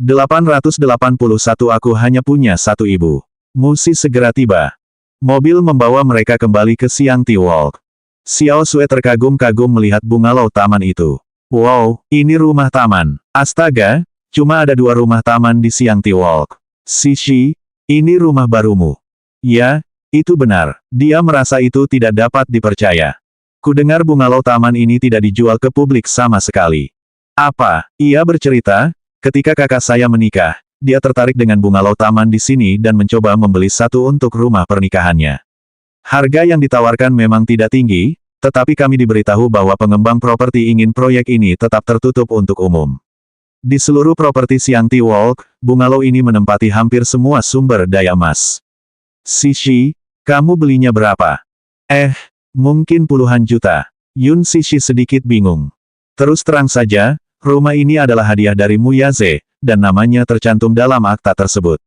881 Aku hanya punya satu ibu. Musi segera tiba. Mobil membawa mereka kembali ke Xiangti Walk. Xiao Sui terkagum-kagum melihat bungalau taman itu. Wow, ini rumah taman. Astaga, cuma ada 2 rumah taman di Xiangti Walk. Sishi, ini rumah barumu. Ya, itu benar. Dia merasa itu tidak dapat dipercaya. Kudengar bungalau taman ini tidak dijual ke publik sama sekali. Apa? Ia bercerita, ketika kakak saya menikah, dia tertarik dengan bungalau taman di sini dan mencoba membeli satu untuk rumah pernikahannya. Harga yang ditawarkan memang tidak tinggi, tetapi kami diberitahu bahwa pengembang properti ingin proyek ini tetap tertutup untuk umum. Di seluruh properti Xiangti Walk, bungalau ini menempati hampir semua sumber daya emas. Sishi, kamu belinya berapa? Mungkin puluhan juta. Yun Sishi sedikit bingung. Terus terang saja, rumah ini adalah hadiah dari Muyaze, dan namanya tercantum dalam akta tersebut.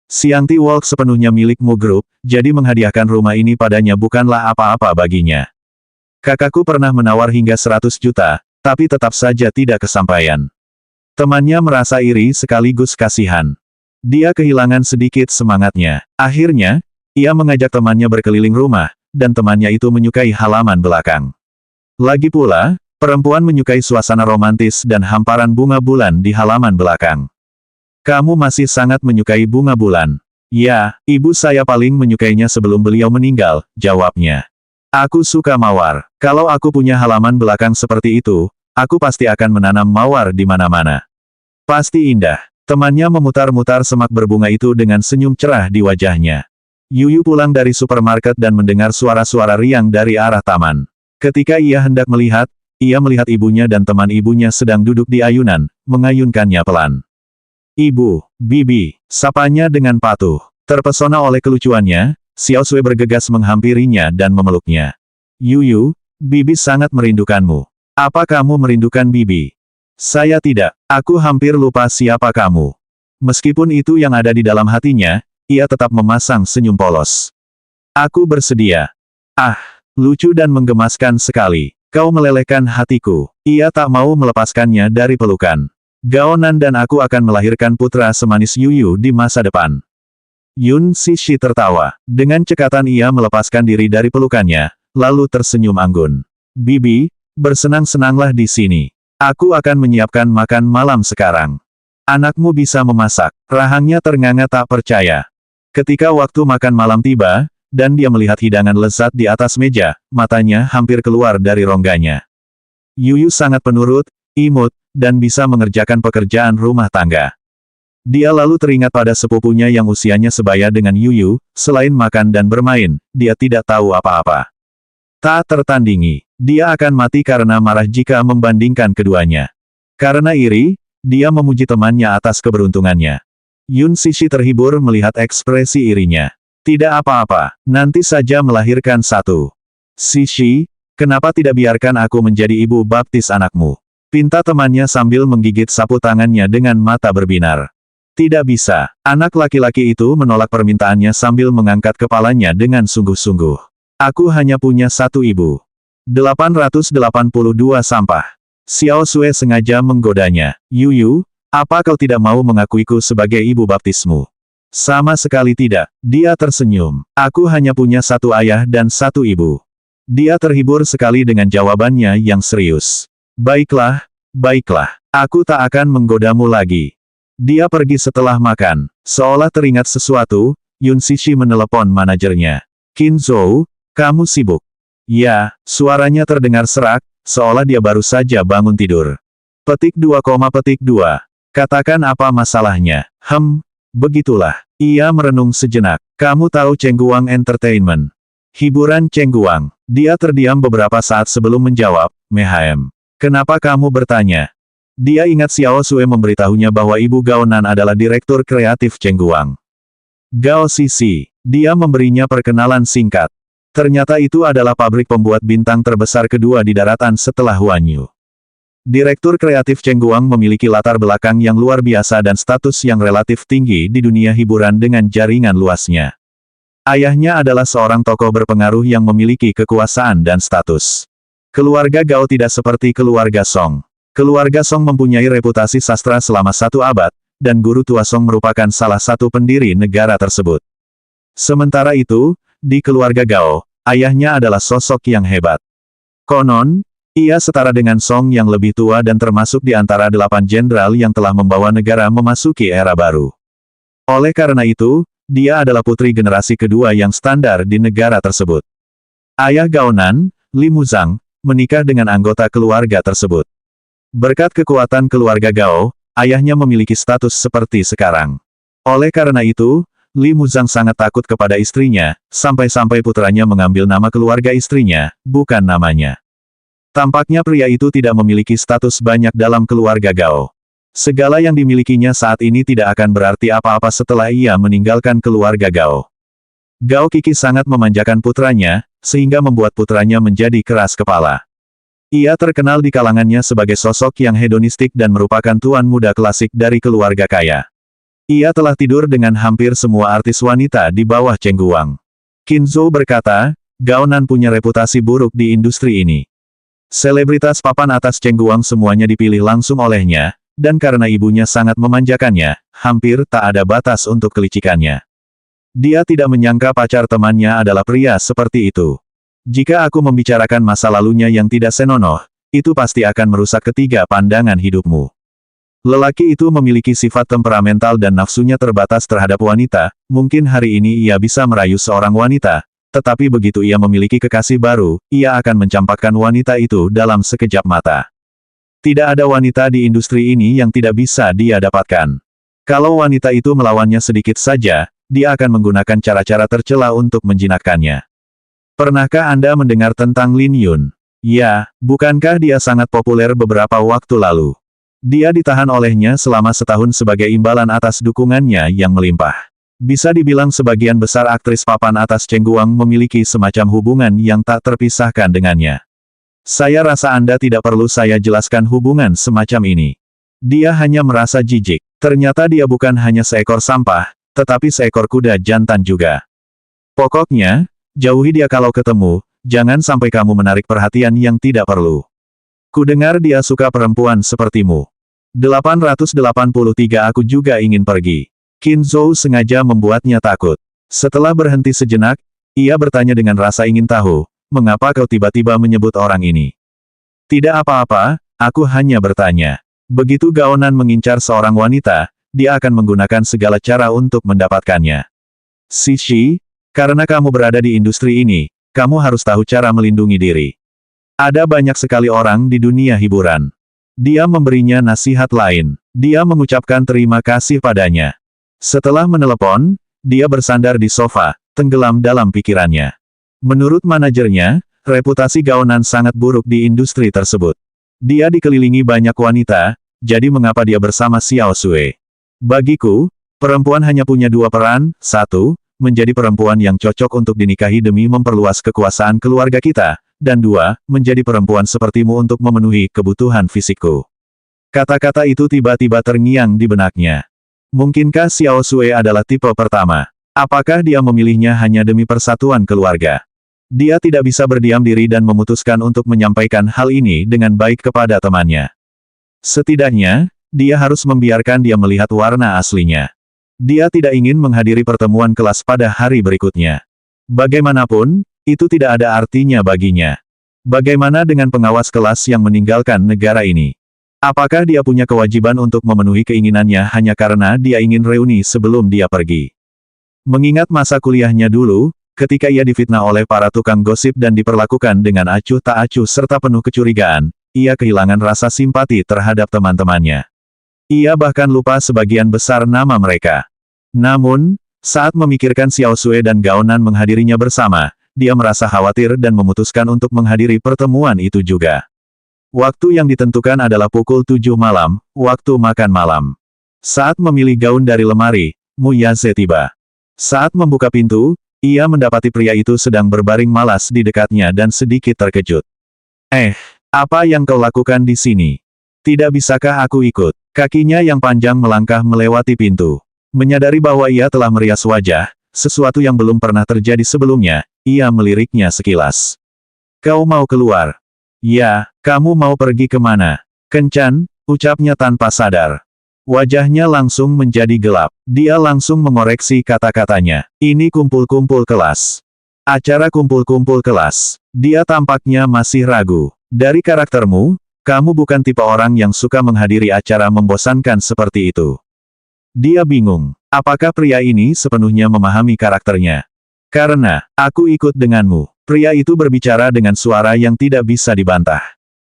Xiangti Walk sepenuhnya milik Mu Group, jadi menghadiahkan rumah ini padanya bukanlah apa-apa baginya. Kakakku pernah menawar hingga 100 juta, tapi tetap saja tidak kesampaian. Temannya merasa iri sekaligus kasihan. Dia kehilangan sedikit semangatnya. Akhirnya, ia mengajak temannya berkeliling rumah, dan temannya itu menyukai halaman belakang. Lagi pula, perempuan menyukai suasana romantis dan hamparan bunga bulan di halaman belakang. Kamu masih sangat menyukai bunga bulan. Ya, ibu saya paling menyukainya sebelum beliau meninggal, jawabnya. Aku suka mawar. Kalau aku punya halaman belakang seperti itu, aku pasti akan menanam mawar di mana-mana. Pasti indah. Temannya memutar-mutar semak berbunga itu dengan senyum cerah di wajahnya. Yuyu pulang dari supermarket dan mendengar suara-suara riang dari arah taman. Ketika ia hendak melihat, ia melihat ibunya dan teman ibunya sedang duduk di ayunan, mengayunkannya pelan. Ibu, Bibi, sapanya dengan patuh. Terpesona oleh kelucuannya, Xiao Sui bergegas menghampirinya dan memeluknya. Yuyu, Bibi sangat merindukanmu. Apa kamu merindukan Bibi? Saya tidak. Aku hampir lupa siapa kamu. Meskipun itu yang ada di dalam hatinya, ia tetap memasang senyum polos. Aku bersedia. Lucu dan menggemaskan sekali. Kau melelehkan hatiku. Ia tak mau melepaskannya dari pelukan. Gaonan dan aku akan melahirkan putra semanis Yuyu di masa depan. Yun Sishi tertawa. Dengan cekatan ia melepaskan diri dari pelukannya, lalu tersenyum anggun. Bibi, bersenang-senanglah di sini. Aku akan menyiapkan makan malam sekarang. Anakmu bisa memasak. Rahangnya ternganga tak percaya. Ketika waktu makan malam tiba, dan dia melihat hidangan lezat di atas meja, matanya hampir keluar dari rongganya. Yuyu sangat penurut, imut, dan bisa mengerjakan pekerjaan rumah tangga. Dia lalu teringat pada sepupunya yang usianya sebaya dengan Yuyu, selain makan dan bermain, dia tidak tahu apa-apa. Tak tertandingi, dia akan mati karena marah jika membandingkan keduanya. Karena iri, dia memuji temannya atas keberuntungannya. Yun Sishi terhibur melihat ekspresi irinya. Tidak apa-apa, nanti saja melahirkan satu. Sishi, kenapa tidak biarkan aku menjadi ibu baptis anakmu? Pinta temannya sambil menggigit sapu tangannya dengan mata berbinar. Tidak bisa, anak laki-laki itu menolak permintaannya sambil mengangkat kepalanya dengan sungguh-sungguh. Aku hanya punya satu ibu. 882 sampah. Xiao Sui sengaja menggodanya. Yuyu, apa kau tidak mau mengakuiku sebagai ibu baptismu? Sama sekali tidak. Dia tersenyum. Aku hanya punya satu ayah dan satu ibu. Dia terhibur sekali dengan jawabannya yang serius. Baiklah, baiklah. Aku tak akan menggodamu lagi. Dia pergi setelah makan. Seolah teringat sesuatu, Yun Sishi menelepon manajernya. Qin Zhou, kamu sibuk? Ya, suaranya terdengar serak, seolah dia baru saja bangun tidur. Petik 2, Katakan apa masalahnya? Begitulah. Ia merenung sejenak. Kamu tahu Chengguang Entertainment? Hiburan Chengguang. Dia terdiam beberapa saat sebelum menjawab, Mehem. Kenapa kamu bertanya? Dia ingat Xiao Sui memberitahunya bahwa ibu Gaonan adalah direktur kreatif Chengguang. Gao Sisi. Dia memberinya perkenalan singkat. Ternyata itu adalah pabrik pembuat bintang terbesar kedua di daratan setelah Huanyu. Direktur kreatif Chengguang memiliki latar belakang yang luar biasa dan status yang relatif tinggi di dunia hiburan dengan jaringan luasnya. Ayahnya adalah seorang tokoh berpengaruh yang memiliki kekuasaan dan status. Keluarga Gao tidak seperti keluarga Song. Keluarga Song mempunyai reputasi sastra selama 1 abad, dan guru tua Song merupakan salah satu pendiri negara tersebut. Sementara itu, di keluarga Gao, ayahnya adalah sosok yang hebat. Konon, ia setara dengan Song yang lebih tua dan termasuk di antara 8 jenderal yang telah membawa negara memasuki era baru. Oleh karena itu, dia adalah putri generasi kedua yang standar di negara tersebut. Ayah Gao Nan, Li Muzang, menikah dengan anggota keluarga tersebut. Berkat kekuatan keluarga Gao, ayahnya memiliki status seperti sekarang. Oleh karena itu, Li Muzang sangat takut kepada istrinya, sampai-sampai putranya mengambil nama keluarga istrinya, bukan namanya. Tampaknya pria itu tidak memiliki status banyak dalam keluarga Gao. Segala yang dimilikinya saat ini tidak akan berarti apa-apa setelah ia meninggalkan keluarga Gao. Gao Qixi sangat memanjakan putranya, sehingga membuat putranya menjadi keras kepala. Ia terkenal di kalangannya sebagai sosok yang hedonistik dan merupakan tuan muda klasik dari keluarga kaya. Ia telah tidur dengan hampir semua artis wanita di bawah Cheng Guang. Qin Zhou berkata, Gao Nan punya reputasi buruk di industri ini. Selebritas papan atas Cheng Guang semuanya dipilih langsung olehnya, dan karena ibunya sangat memanjakannya, hampir tak ada batas untuk kelicikannya. Dia tidak menyangka pacar temannya adalah pria seperti itu. Jika aku membicarakan masa lalunya yang tidak senonoh, itu pasti akan merusak ketiga pandangan hidupmu. Lelaki itu memiliki sifat temperamental dan nafsunya terbatas terhadap wanita, mungkin hari ini ia bisa merayu seorang wanita, tetapi begitu ia memiliki kekasih baru, ia akan mencampakkan wanita itu dalam sekejap mata. Tidak ada wanita di industri ini yang tidak bisa dia dapatkan. Kalau wanita itu melawannya sedikit saja, dia akan menggunakan cara-cara tercela untuk menjinakkannya. Pernahkah Anda mendengar tentang Lin Yun? Ya, bukankah dia sangat populer beberapa waktu lalu? Dia ditahan olehnya selama setahun sebagai imbalan atas dukungannya yang melimpah. Bisa dibilang sebagian besar aktris papan atas Cheng Guang memiliki semacam hubungan yang tak terpisahkan dengannya. Saya rasa Anda tidak perlu saya jelaskan hubungan semacam ini. Dia hanya merasa jijik. Ternyata dia bukan hanya seekor sampah, tetapi seekor kuda jantan juga. Pokoknya, jauhi dia kalau ketemu, jangan sampai kamu menarik perhatian yang tidak perlu. Kudengar dia suka perempuan sepertimu. 883 Aku juga ingin pergi. Qin Zhou sengaja membuatnya takut. Setelah berhenti sejenak, ia bertanya dengan rasa ingin tahu, mengapa kau tiba-tiba menyebut orang ini? Tidak apa-apa, aku hanya bertanya. Begitu Gao Nan mengincar seorang wanita, dia akan menggunakan segala cara untuk mendapatkannya. Sishi, karena kamu berada di industri ini, kamu harus tahu cara melindungi diri. Ada banyak sekali orang di dunia hiburan. Dia memberinya nasihat lain. Dia mengucapkan terima kasih padanya. Setelah menelepon, dia bersandar di sofa, tenggelam dalam pikirannya. Menurut manajernya, reputasi Gao Nan sangat buruk di industri tersebut. Dia dikelilingi banyak wanita, jadi mengapa dia bersama Xiao Sui? Bagiku, perempuan hanya punya dua peran, satu, menjadi perempuan yang cocok untuk dinikahi demi memperluas kekuasaan keluarga kita, dan dua, menjadi perempuan sepertimu untuk memenuhi kebutuhan fisikku. Kata-kata itu tiba-tiba terngiang di benaknya. Mungkinkah Xiao Sui adalah tipe pertama? Apakah dia memilihnya hanya demi persatuan keluarga? Dia tidak bisa berdiam diri dan memutuskan untuk menyampaikan hal ini dengan baik kepada temannya. Setidaknya, dia harus membiarkan dia melihat warna aslinya. Dia tidak ingin menghadiri pertemuan kelas pada hari berikutnya. Bagaimanapun, itu tidak ada artinya baginya. Bagaimana dengan pengawas kelas yang meninggalkan negara ini? Apakah dia punya kewajiban untuk memenuhi keinginannya hanya karena dia ingin reuni sebelum dia pergi? Mengingat masa kuliahnya dulu, ketika ia difitnah oleh para tukang gosip dan diperlakukan dengan acuh tak acuh serta penuh kecurigaan, ia kehilangan rasa simpati terhadap teman-temannya. Ia bahkan lupa sebagian besar nama mereka. Namun, saat memikirkan Xiao Sui dan Gao Nan menghadirinya bersama, dia merasa khawatir dan memutuskan untuk menghadiri pertemuan itu juga. Waktu yang ditentukan adalah pukul 7 malam, waktu makan malam. Saat memilih gaun dari lemari, Mu Yaze tiba. Saat membuka pintu, ia mendapati pria itu sedang berbaring malas di dekatnya dan sedikit terkejut. Apa yang kau lakukan di sini? Tidak bisakah aku ikut? Kakinya yang panjang melangkah melewati pintu. Menyadari bahwa ia telah merias wajah, sesuatu yang belum pernah terjadi sebelumnya, ia meliriknya sekilas. Kau mau keluar? Ya, kamu mau pergi kemana? Kencan, ucapnya tanpa sadar. Wajahnya langsung menjadi gelap. Dia langsung mengoreksi kata-katanya. Ini kumpul-kumpul kelas. Acara kumpul-kumpul kelas. Dia tampaknya masih ragu. Dari karaktermu, kamu bukan tipe orang yang suka menghadiri acara membosankan seperti itu. Dia bingung. Apakah pria ini sepenuhnya memahami karakternya? Karena, aku ikut denganmu. Pria itu berbicara dengan suara yang tidak bisa dibantah.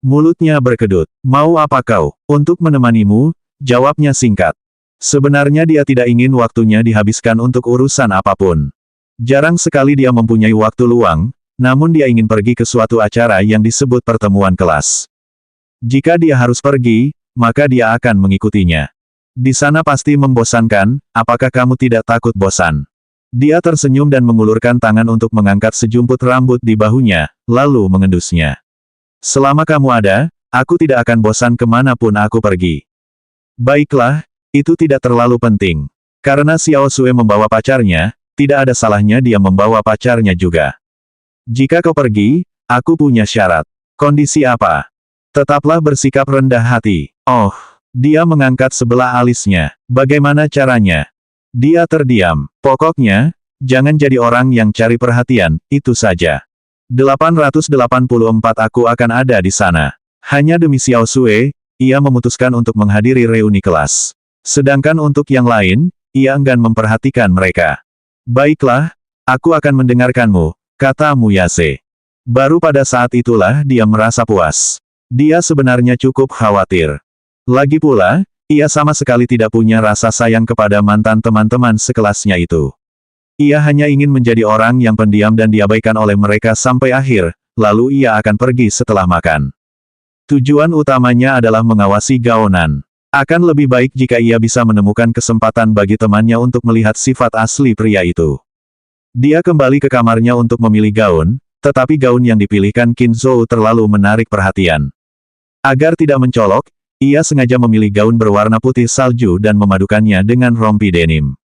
Mulutnya berkedut. Mau apa kau? Untuk menemanimu, jawabnya singkat. Sebenarnya dia tidak ingin waktunya dihabiskan untuk urusan apapun. Jarang sekali dia mempunyai waktu luang, namun dia ingin pergi ke suatu acara yang disebut pertemuan kelas. Jika dia harus pergi, maka dia akan mengikutinya. Di sana pasti membosankan, apakah kamu tidak takut bosan? Dia tersenyum dan mengulurkan tangan untuk mengangkat sejumput rambut di bahunya, lalu mengendusnya. Selama kamu ada, aku tidak akan bosan kemanapun aku pergi. Baiklah, itu tidak terlalu penting. Karena Xiao Sue membawa pacarnya, tidak ada salahnya dia membawa pacarnya juga. Jika kau pergi, aku punya syarat. Kondisi apa? Tetaplah bersikap rendah hati. Oh, dia mengangkat sebelah alisnya. Bagaimana caranya? Dia terdiam. Pokoknya, jangan jadi orang yang cari perhatian, itu saja. 884 aku akan ada di sana. Hanya demi Xiao Sue, ia memutuskan untuk menghadiri reuni kelas. Sedangkan untuk yang lain, ia enggan memperhatikan mereka. Baiklah, aku akan mendengarkanmu, kata Muyase. Baru pada saat itulah dia merasa puas. Dia sebenarnya cukup khawatir. Lagi pula, ia sama sekali tidak punya rasa sayang kepada mantan teman-teman sekelasnya itu. Ia hanya ingin menjadi orang yang pendiam dan diabaikan oleh mereka sampai akhir, lalu ia akan pergi setelah makan. Tujuan utamanya adalah mengawasi gaonan. Akan lebih baik jika ia bisa menemukan kesempatan bagi temannya untuk melihat sifat asli pria itu. Dia kembali ke kamarnya untuk memilih gaun, tetapi gaun yang dipilihkan Qin Zhou terlalu menarik perhatian. Agar tidak mencolok, ia sengaja memilih gaun berwarna putih salju dan memadukannya dengan rompi denim.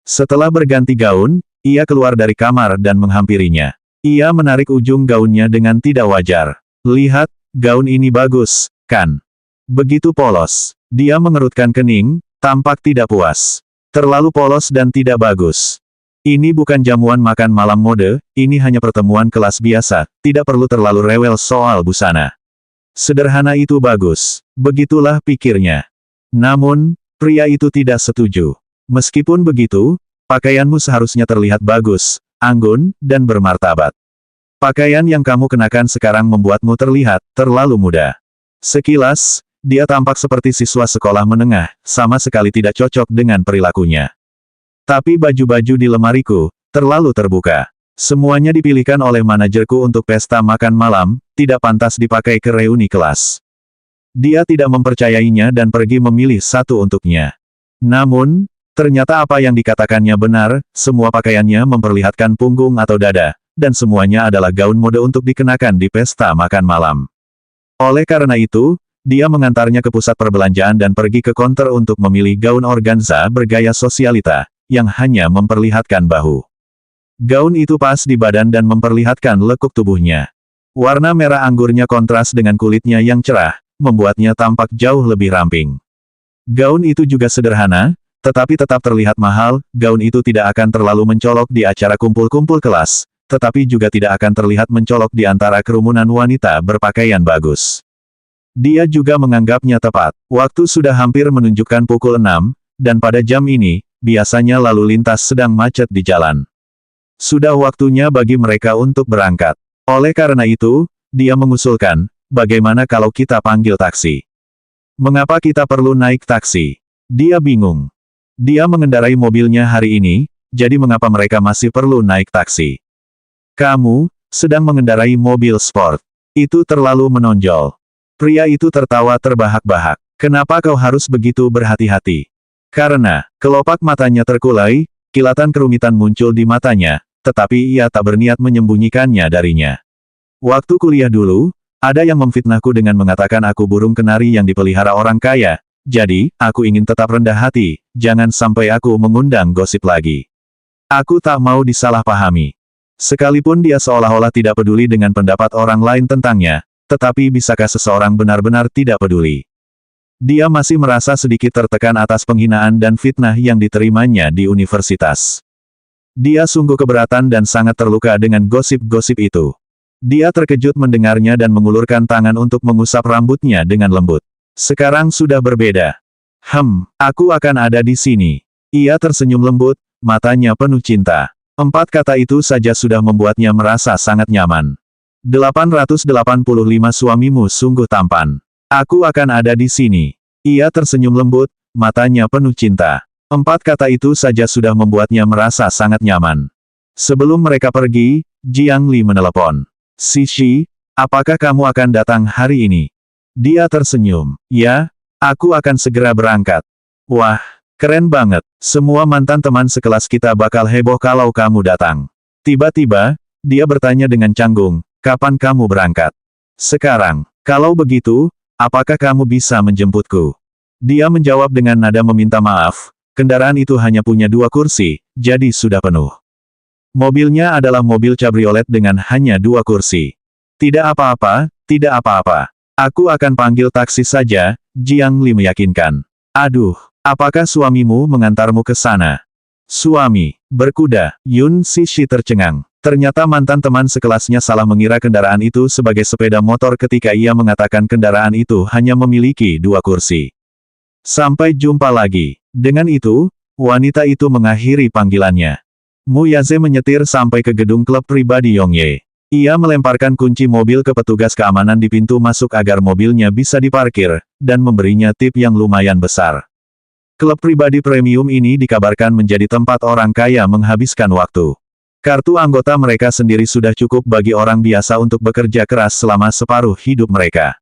Setelah berganti gaun, ia keluar dari kamar dan menghampirinya. Ia menarik ujung gaunnya dengan tidak wajar. Lihat, gaun ini bagus, kan? Begitu polos. Dia mengerutkan kening, tampak tidak puas. Terlalu polos dan tidak bagus. Ini bukan jamuan makan malam mode, ini hanya pertemuan kelas biasa, tidak perlu terlalu rewel soal busana. Sederhana itu bagus. Begitulah pikirnya. Namun, pria itu tidak setuju. Meskipun begitu, pakaianmu seharusnya terlihat bagus, anggun, dan bermartabat. Pakaian yang kamu kenakan sekarang membuatmu terlihat terlalu muda. Sekilas, dia tampak seperti siswa sekolah menengah, sama sekali tidak cocok dengan perilakunya. Tapi baju-baju di lemariku terlalu terbuka. Semuanya dipilihkan oleh manajerku untuk pesta makan malam, tidak pantas dipakai ke reuni kelas. Dia tidak mempercayainya dan pergi memilih satu untuknya. Namun, ternyata apa yang dikatakannya benar, semua pakaiannya memperlihatkan punggung atau dada, dan semuanya adalah gaun mode untuk dikenakan di pesta makan malam. Oleh karena itu, dia mengantarnya ke pusat perbelanjaan dan pergi ke konter untuk memilih gaun organza bergaya sosialita, yang hanya memperlihatkan bahu. Gaun itu pas di badan dan memperlihatkan lekuk tubuhnya. Warna merah anggurnya kontras dengan kulitnya yang cerah, membuatnya tampak jauh lebih ramping. Gaun itu juga sederhana, tetapi tetap terlihat mahal. Gaun itu tidak akan terlalu mencolok di acara kumpul-kumpul kelas, tetapi juga tidak akan terlihat mencolok di antara kerumunan wanita berpakaian bagus. Dia juga menganggapnya tepat. Waktu sudah hampir menunjukkan pukul 6, dan pada jam ini, biasanya lalu lintas sedang macet di jalan. Sudah waktunya bagi mereka untuk berangkat. Oleh karena itu, dia mengusulkan, bagaimana kalau kita panggil taksi? Mengapa kita perlu naik taksi? Dia bingung. Dia mengendarai mobilnya hari ini, jadi mengapa mereka masih perlu naik taksi? Kamu sedang mengendarai mobil sport. Itu terlalu menonjol. Pria itu tertawa terbahak-bahak. Kenapa kau harus begitu berhati-hati? Karena, kelopak matanya terkulai, kilatan kerumitan muncul di matanya, tetapi ia tak berniat menyembunyikannya darinya. Waktu kuliah dulu, ada yang memfitnahku dengan mengatakan aku burung kenari yang dipelihara orang kaya, jadi, aku ingin tetap rendah hati, jangan sampai aku mengundang gosip lagi. Aku tak mau disalahpahami. Sekalipun dia seolah-olah tidak peduli dengan pendapat orang lain tentangnya, tetapi bisakah seseorang benar-benar tidak peduli? Dia masih merasa sedikit tertekan atas penghinaan dan fitnah yang diterimanya di universitas. Dia sungguh keberatan dan sangat terluka dengan gosip-gosip itu. Dia terkejut mendengarnya dan mengulurkan tangan untuk mengusap rambutnya dengan lembut. Sekarang sudah berbeda. Aku akan ada di sini. Ia tersenyum lembut, matanya penuh cinta. 4 kata itu saja sudah membuatnya merasa sangat nyaman. 885 suamimu sungguh tampan. Aku akan ada di sini. Ia tersenyum lembut, matanya penuh cinta. 4 kata itu saja sudah membuatnya merasa sangat nyaman. Sebelum mereka pergi, Jiang Li menelepon. Sishi, apakah kamu akan datang hari ini? Dia tersenyum. Ya, aku akan segera berangkat. Wah, keren banget. Semua mantan teman sekelas kita bakal heboh kalau kamu datang. Tiba-tiba, dia bertanya dengan canggung, kapan kamu berangkat? Sekarang, kalau begitu, apakah kamu bisa menjemputku? Dia menjawab dengan nada meminta maaf. Kendaraan itu hanya punya 2 kursi, jadi sudah penuh. Mobilnya adalah mobil cabriolet dengan hanya 2 kursi. Tidak apa-apa, tidak apa-apa. Aku akan panggil taksi saja, Jiang Li meyakinkan. Aduh, apakah suamimu mengantarmu ke sana? Suami, berkuda, Yun Sishi tercengang. Ternyata mantan teman sekelasnya salah mengira kendaraan itu sebagai sepeda motor ketika ia mengatakan kendaraan itu hanya memiliki 2 kursi. Sampai jumpa lagi. Dengan itu, wanita itu mengakhiri panggilannya. Mu Yaze menyetir sampai ke gedung klub pribadi Yongye. Ia melemparkan kunci mobil ke petugas keamanan di pintu masuk agar mobilnya bisa diparkir, dan memberinya tip yang lumayan besar. Klub pribadi premium ini dikabarkan menjadi tempat orang kaya menghabiskan waktu. Kartu anggota mereka sendiri sudah cukup bagi orang biasa untuk bekerja keras selama separuh hidup mereka.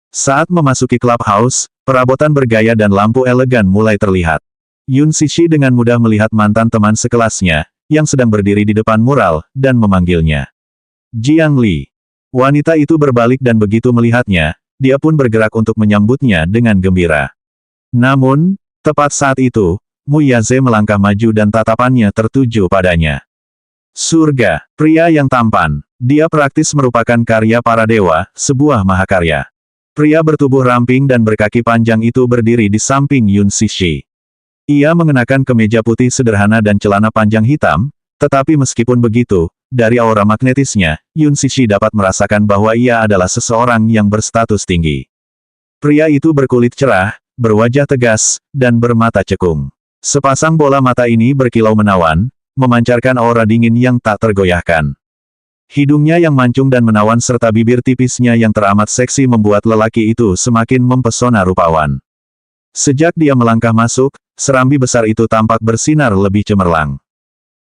Saat memasuki clubhouse, perabotan bergaya dan lampu elegan mulai terlihat. Yun Sishi dengan mudah melihat mantan teman sekelasnya, yang sedang berdiri di depan mural, dan memanggilnya. Jiang Li. Wanita itu berbalik dan begitu melihatnya, dia pun bergerak untuk menyambutnya dengan gembira. Namun, tepat saat itu, Mu Yaze melangkah maju dan tatapannya tertuju padanya. Surga, pria yang tampan. Dia praktis merupakan karya para dewa, sebuah mahakarya. Pria bertubuh ramping dan berkaki panjang itu berdiri di samping Yun Sishi. Ia mengenakan kemeja putih sederhana dan celana panjang hitam, tetapi meskipun begitu, dari aura magnetisnya, Yun Sishi dapat merasakan bahwa ia adalah seseorang yang berstatus tinggi. Pria itu berkulit cerah, berwajah tegas, dan bermata cekung. Sepasang bola mata ini berkilau menawan, memancarkan aura dingin yang tak tergoyahkan. Hidungnya yang mancung dan menawan serta bibir tipisnya yang teramat seksi membuat lelaki itu semakin mempesona rupawan. Sejak dia melangkah masuk, serambi besar itu tampak bersinar lebih cemerlang.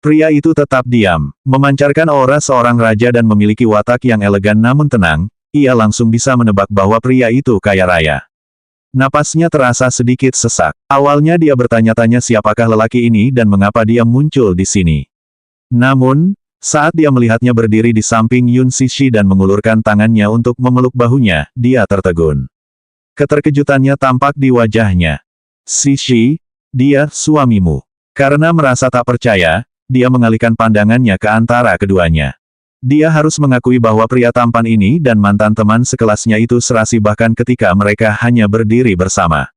Pria itu tetap diam, memancarkan aura seorang raja dan memiliki watak yang elegan namun tenang, ia langsung bisa menebak bahwa pria itu kaya raya. Napasnya terasa sedikit sesak. Awalnya dia bertanya-tanya siapakah lelaki ini dan mengapa dia muncul di sini. Namun, saat dia melihatnya berdiri di samping Yun Sishi dan mengulurkan tangannya untuk memeluk bahunya, dia tertegun. Keterkejutannya tampak di wajahnya. Sishi, dia suamimu. Karena merasa tak percaya, dia mengalihkan pandangannya ke antara keduanya. Dia harus mengakui bahwa pria tampan ini dan mantan teman sekelasnya itu serasi bahkan ketika mereka hanya berdiri bersama.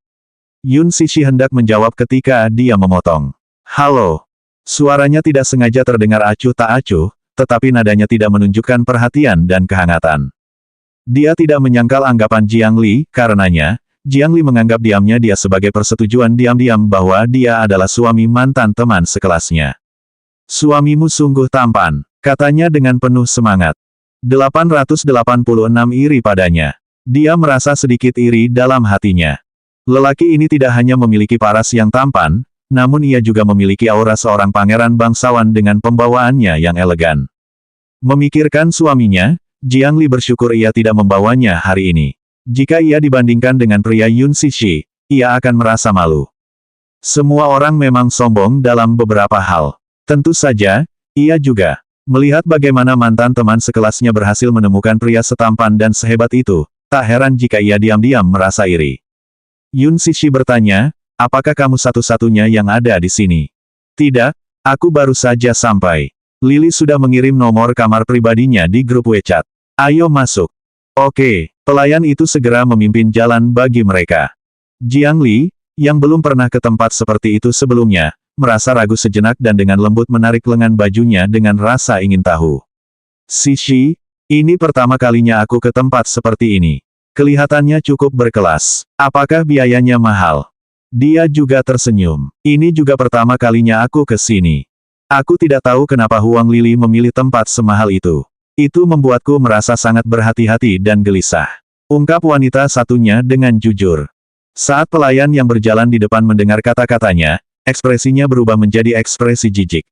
Yun Sishi hendak menjawab ketika dia memotong. Halo. Suaranya tidak sengaja terdengar acuh tak acuh, tetapi nadanya tidak menunjukkan perhatian dan kehangatan. Dia tidak menyangkal anggapan Jiang Li, karenanya, Jiang Li menganggap diamnya dia sebagai persetujuan diam-diam bahwa dia adalah suami mantan teman sekelasnya. Suamimu sungguh tampan, katanya dengan penuh semangat. 886 iri padanya. Dia merasa sedikit iri dalam hatinya. Lelaki ini tidak hanya memiliki paras yang tampan, namun ia juga memiliki aura seorang pangeran bangsawan dengan pembawaannya yang elegan. Memikirkan suaminya, Jiang Li bersyukur ia tidak membawanya hari ini. Jika ia dibandingkan dengan pria Yun Sishi, ia akan merasa malu. Semua orang memang sombong dalam beberapa hal. Tentu saja, ia juga. Melihat bagaimana mantan teman sekelasnya berhasil menemukan pria setampan dan sehebat itu, tak heran jika ia diam-diam merasa iri. Yun Sishi bertanya, apakah kamu satu-satunya yang ada di sini? Tidak, aku baru saja sampai. Lily sudah mengirim nomor kamar pribadinya di grup WeChat. Ayo masuk. Oke, pelayan itu segera memimpin jalan bagi mereka. Jiang Li, yang belum pernah ke tempat seperti itu sebelumnya, merasa ragu sejenak dan dengan lembut menarik lengan bajunya dengan rasa ingin tahu. Sishi, ini pertama kalinya aku ke tempat seperti ini. Kelihatannya cukup berkelas. Apakah biayanya mahal? Dia juga tersenyum. Ini juga pertama kalinya aku ke sini. Aku tidak tahu kenapa Huang Lili memilih tempat semahal itu. Itu membuatku merasa sangat berhati-hati dan gelisah. Ungkap wanita satunya dengan jujur. Saat pelayan yang berjalan di depan mendengar kata-katanya, ekspresinya berubah menjadi ekspresi jijik.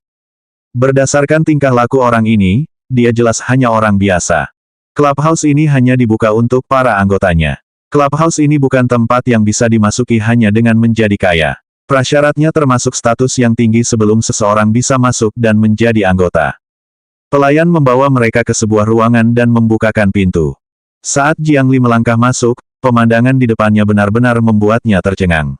Berdasarkan tingkah laku orang ini, dia jelas hanya orang biasa. Clubhouse ini hanya dibuka untuk para anggotanya. Clubhouse ini bukan tempat yang bisa dimasuki hanya dengan menjadi kaya. Prasyaratnya termasuk status yang tinggi sebelum seseorang bisa masuk dan menjadi anggota. Pelayan membawa mereka ke sebuah ruangan dan membukakan pintu. Saat Jiang Li melangkah masuk, pemandangan di depannya benar-benar membuatnya tercengang.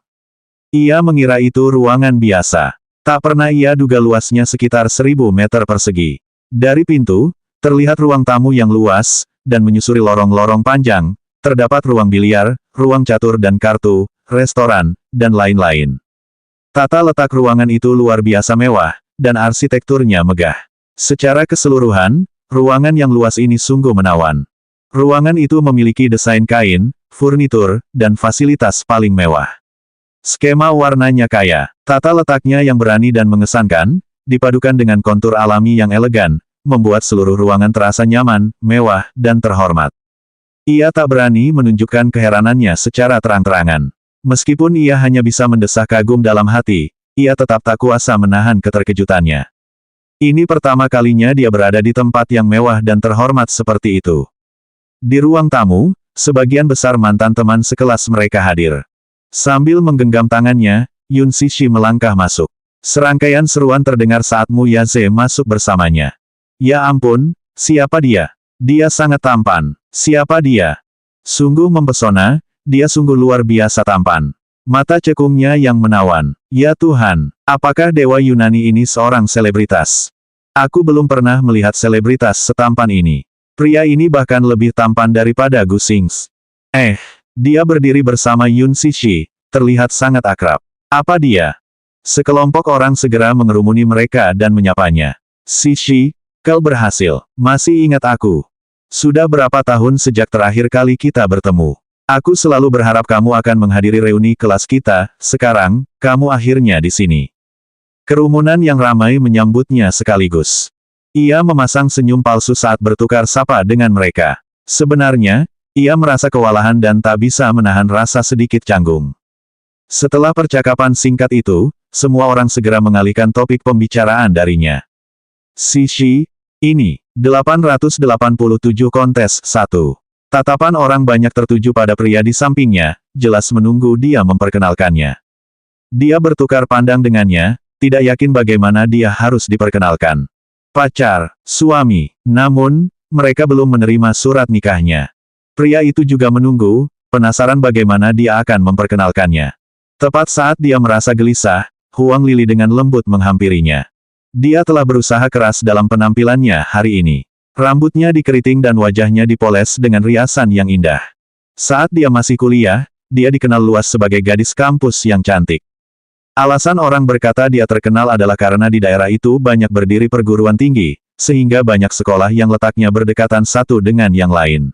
Ia mengira itu ruangan biasa. Tak pernah ia duga luasnya sekitar 1000 meter persegi. Dari pintu, terlihat ruang tamu yang luas, dan menyusuri lorong-lorong panjang, terdapat ruang biliar, ruang catur dan kartu, restoran, dan lain-lain. Tata letak ruangan itu luar biasa mewah, dan arsitekturnya megah. Secara keseluruhan, ruangan yang luas ini sungguh menawan. Ruangan itu memiliki desain kain, furnitur, dan fasilitas paling mewah. Skema warnanya kaya, tata letaknya yang berani dan mengesankan, dipadukan dengan kontur alami yang elegan, membuat seluruh ruangan terasa nyaman, mewah, dan terhormat. Ia tak berani menunjukkan keheranannya secara terang-terangan. Meskipun ia hanya bisa mendesah kagum dalam hati, ia tetap tak kuasa menahan keterkejutannya. Ini pertama kalinya dia berada di tempat yang mewah dan terhormat seperti itu. Di ruang tamu, sebagian besar mantan teman sekelas mereka hadir. Sambil menggenggam tangannya, Yun Sishi melangkah masuk. Serangkaian seruan terdengar saat Mu Yaze masuk bersamanya. Ya ampun, siapa dia? Dia sangat tampan. Siapa dia? Sungguh mempesona, dia sungguh luar biasa tampan. Mata cekungnya yang menawan. Ya Tuhan, apakah Dewa Yunani ini seorang selebritas? Aku belum pernah melihat selebritas setampan ini. Pria ini bahkan lebih tampan daripada Gu Xingzi. Dia berdiri bersama Yun Sishi, terlihat sangat akrab. Apa dia? Sekelompok orang segera mengerumuni mereka dan menyapanya. Sishi, kau berhasil. Masih ingat aku? Sudah berapa tahun sejak terakhir kali kita bertemu? Aku selalu berharap kamu akan menghadiri reuni kelas kita, sekarang, kamu akhirnya di sini. Kerumunan yang ramai menyambutnya sekaligus. Ia memasang senyum palsu saat bertukar sapa dengan mereka. Sebenarnya, ia merasa kewalahan dan tak bisa menahan rasa sedikit canggung. Setelah percakapan singkat itu, semua orang segera mengalihkan topik pembicaraan darinya. Sishi, ini, 887 kontes 1. Tatapan orang banyak tertuju pada pria di sampingnya, jelas menunggu dia memperkenalkannya. Dia bertukar pandang dengannya, tidak yakin bagaimana dia harus diperkenalkan. Pacar, suami, namun, mereka belum menerima surat nikahnya. Pria itu juga menunggu, penasaran bagaimana dia akan memperkenalkannya. Tepat saat dia merasa gelisah, Huang Lili dengan lembut menghampirinya. Dia telah berusaha keras dalam penampilannya hari ini. Rambutnya dikeriting dan wajahnya dipoles dengan riasan yang indah. Saat dia masih kuliah, dia dikenal luas sebagai gadis kampus yang cantik. Alasan orang berkata dia terkenal adalah karena di daerah itu banyak berdiri perguruan tinggi, sehingga banyak sekolah yang letaknya berdekatan satu dengan yang lain.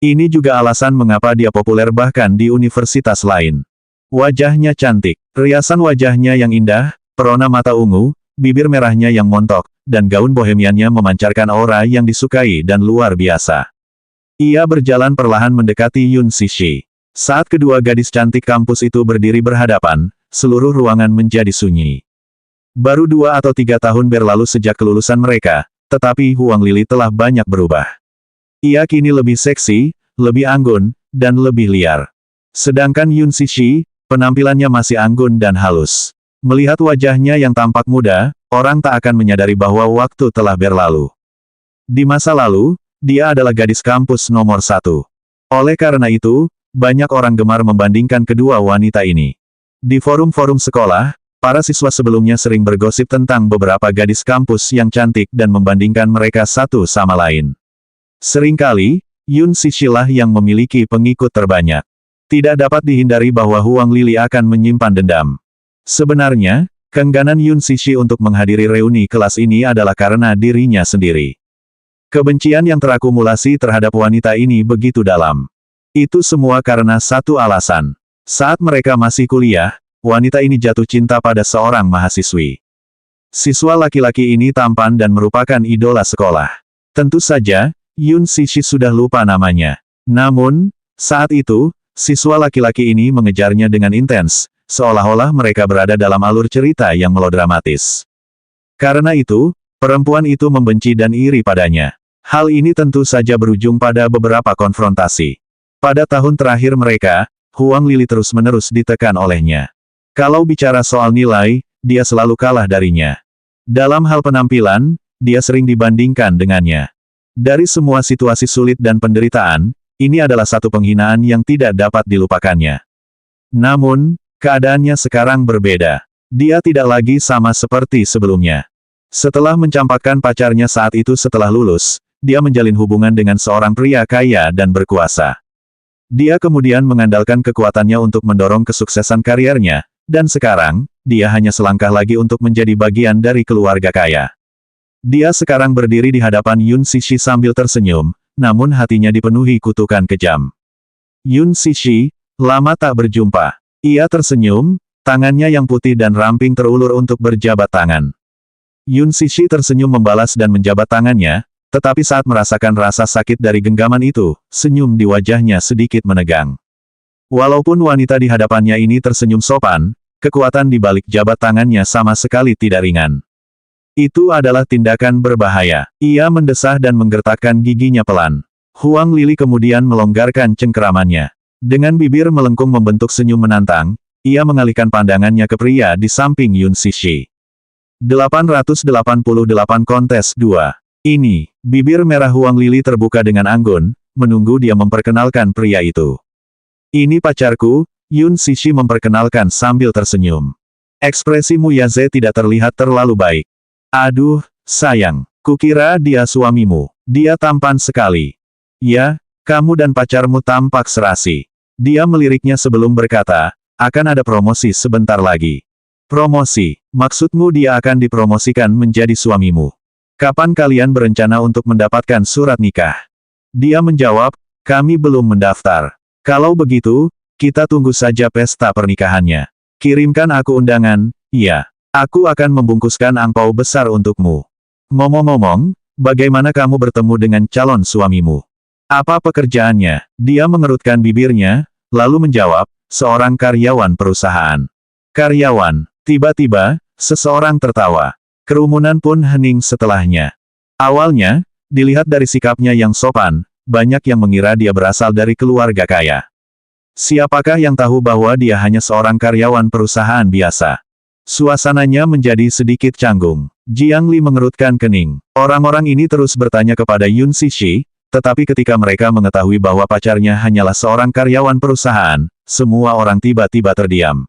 Ini juga alasan mengapa dia populer bahkan di universitas lain. Wajahnya cantik, riasan wajahnya yang indah, perona mata ungu, bibir merahnya yang montok, dan gaun bohemiannya memancarkan aura yang disukai dan luar biasa. Ia berjalan perlahan mendekati Yun Sishi. Saat kedua gadis cantik kampus itu berdiri berhadapan, seluruh ruangan menjadi sunyi. Baru 2 atau 3 tahun berlalu sejak kelulusan mereka, tetapi Huang Lili telah banyak berubah. Ia kini lebih seksi, lebih anggun, dan lebih liar. Sedangkan Yun Sishi, penampilannya masih anggun dan halus. Melihat wajahnya yang tampak muda, orang tak akan menyadari bahwa waktu telah berlalu. Di masa lalu, dia adalah gadis kampus nomor 1. Oleh karena itu, banyak orang gemar membandingkan kedua wanita ini. Di forum-forum sekolah, para siswa sebelumnya sering bergosip tentang beberapa gadis kampus yang cantik dan membandingkan mereka satu sama lain. Seringkali, Yun Sishi lah yang memiliki pengikut terbanyak. Tidak dapat dihindari bahwa Huang Lili akan menyimpan dendam. Sebenarnya, keengganan Yun Cixi untuk menghadiri reuni kelas ini adalah karena dirinya sendiri. Kebencian yang terakumulasi terhadap wanita ini begitu dalam. Itu semua karena satu alasan. Saat mereka masih kuliah, wanita ini jatuh cinta pada seorang mahasiswi. Siswa laki-laki ini tampan dan merupakan idola sekolah. Tentu saja, Yun Cixi sudah lupa namanya. Namun, saat itu, siswa laki-laki ini mengejarnya dengan intens, seolah-olah mereka berada dalam alur cerita yang melodramatis. Karena itu, perempuan itu membenci dan iri padanya. Hal ini tentu saja berujung pada beberapa konfrontasi. Pada tahun terakhir mereka, Huang Lili terus-menerus ditekan olehnya. Kalau bicara soal nilai, dia selalu kalah darinya. Dalam hal penampilan, dia sering dibandingkan dengannya. Dari semua situasi sulit dan penderitaan, ini adalah satu penghinaan yang tidak dapat dilupakannya. Namun, keadaannya sekarang berbeda. Dia tidak lagi sama seperti sebelumnya. Setelah mencampakkan pacarnya saat itu setelah lulus, dia menjalin hubungan dengan seorang pria kaya dan berkuasa. Dia kemudian mengandalkan kekuatannya untuk mendorong kesuksesan kariernya, dan sekarang, dia hanya selangkah lagi untuk menjadi bagian dari keluarga kaya. Dia sekarang berdiri di hadapan Yun Cixi sambil tersenyum, namun hatinya dipenuhi kutukan kejam. Yun Cixi, lama tak berjumpa. Ia tersenyum, tangannya yang putih dan ramping terulur untuk berjabat tangan. Yun Cixi tersenyum membalas dan menjabat tangannya, tetapi saat merasakan rasa sakit dari genggaman itu, senyum di wajahnya sedikit menegang. Walaupun wanita di hadapannya ini tersenyum sopan, kekuatan di balik jabat tangannya sama sekali tidak ringan. Itu adalah tindakan berbahaya. Ia mendesah dan menggertakkan giginya pelan. Huang Lili kemudian melonggarkan cengkeramannya. Dengan bibir melengkung membentuk senyum menantang, ia mengalihkan pandangannya ke pria di samping Yun Cixi. 888 Kontes 2. Ini, bibir merah Huang Lili terbuka dengan anggun, menunggu dia memperkenalkan pria itu. Ini pacarku, Yun Cixi memperkenalkan sambil tersenyum. Ekspresi Mu Yaze tidak terlihat terlalu baik. Aduh, sayang, kukira dia suamimu. Dia tampan sekali. Ya, kamu dan pacarmu tampak serasi. Dia meliriknya sebelum berkata, akan ada promosi sebentar lagi. Promosi, maksudmu dia akan dipromosikan menjadi suamimu. Kapan kalian berencana untuk mendapatkan surat nikah? Dia menjawab, kami belum mendaftar. Kalau begitu, kita tunggu saja pesta pernikahannya. Kirimkan aku undangan, iya. Aku akan membungkuskan angpau besar untukmu. Ngomong-ngomong, bagaimana kamu bertemu dengan calon suamimu? Apa pekerjaannya? Dia mengerutkan bibirnya, lalu menjawab, seorang karyawan perusahaan. Karyawan. Tiba-tiba, seseorang tertawa. Kerumunan pun hening setelahnya. Awalnya, dilihat dari sikapnya yang sopan, banyak yang mengira dia berasal dari keluarga kaya. Siapakah yang tahu bahwa dia hanya seorang karyawan perusahaan biasa? Suasananya menjadi sedikit canggung. Jiang Li mengerutkan kening. Orang-orang ini terus bertanya kepada Yun Cixi, tetapi ketika mereka mengetahui bahwa pacarnya hanyalah seorang karyawan perusahaan, semua orang tiba-tiba terdiam.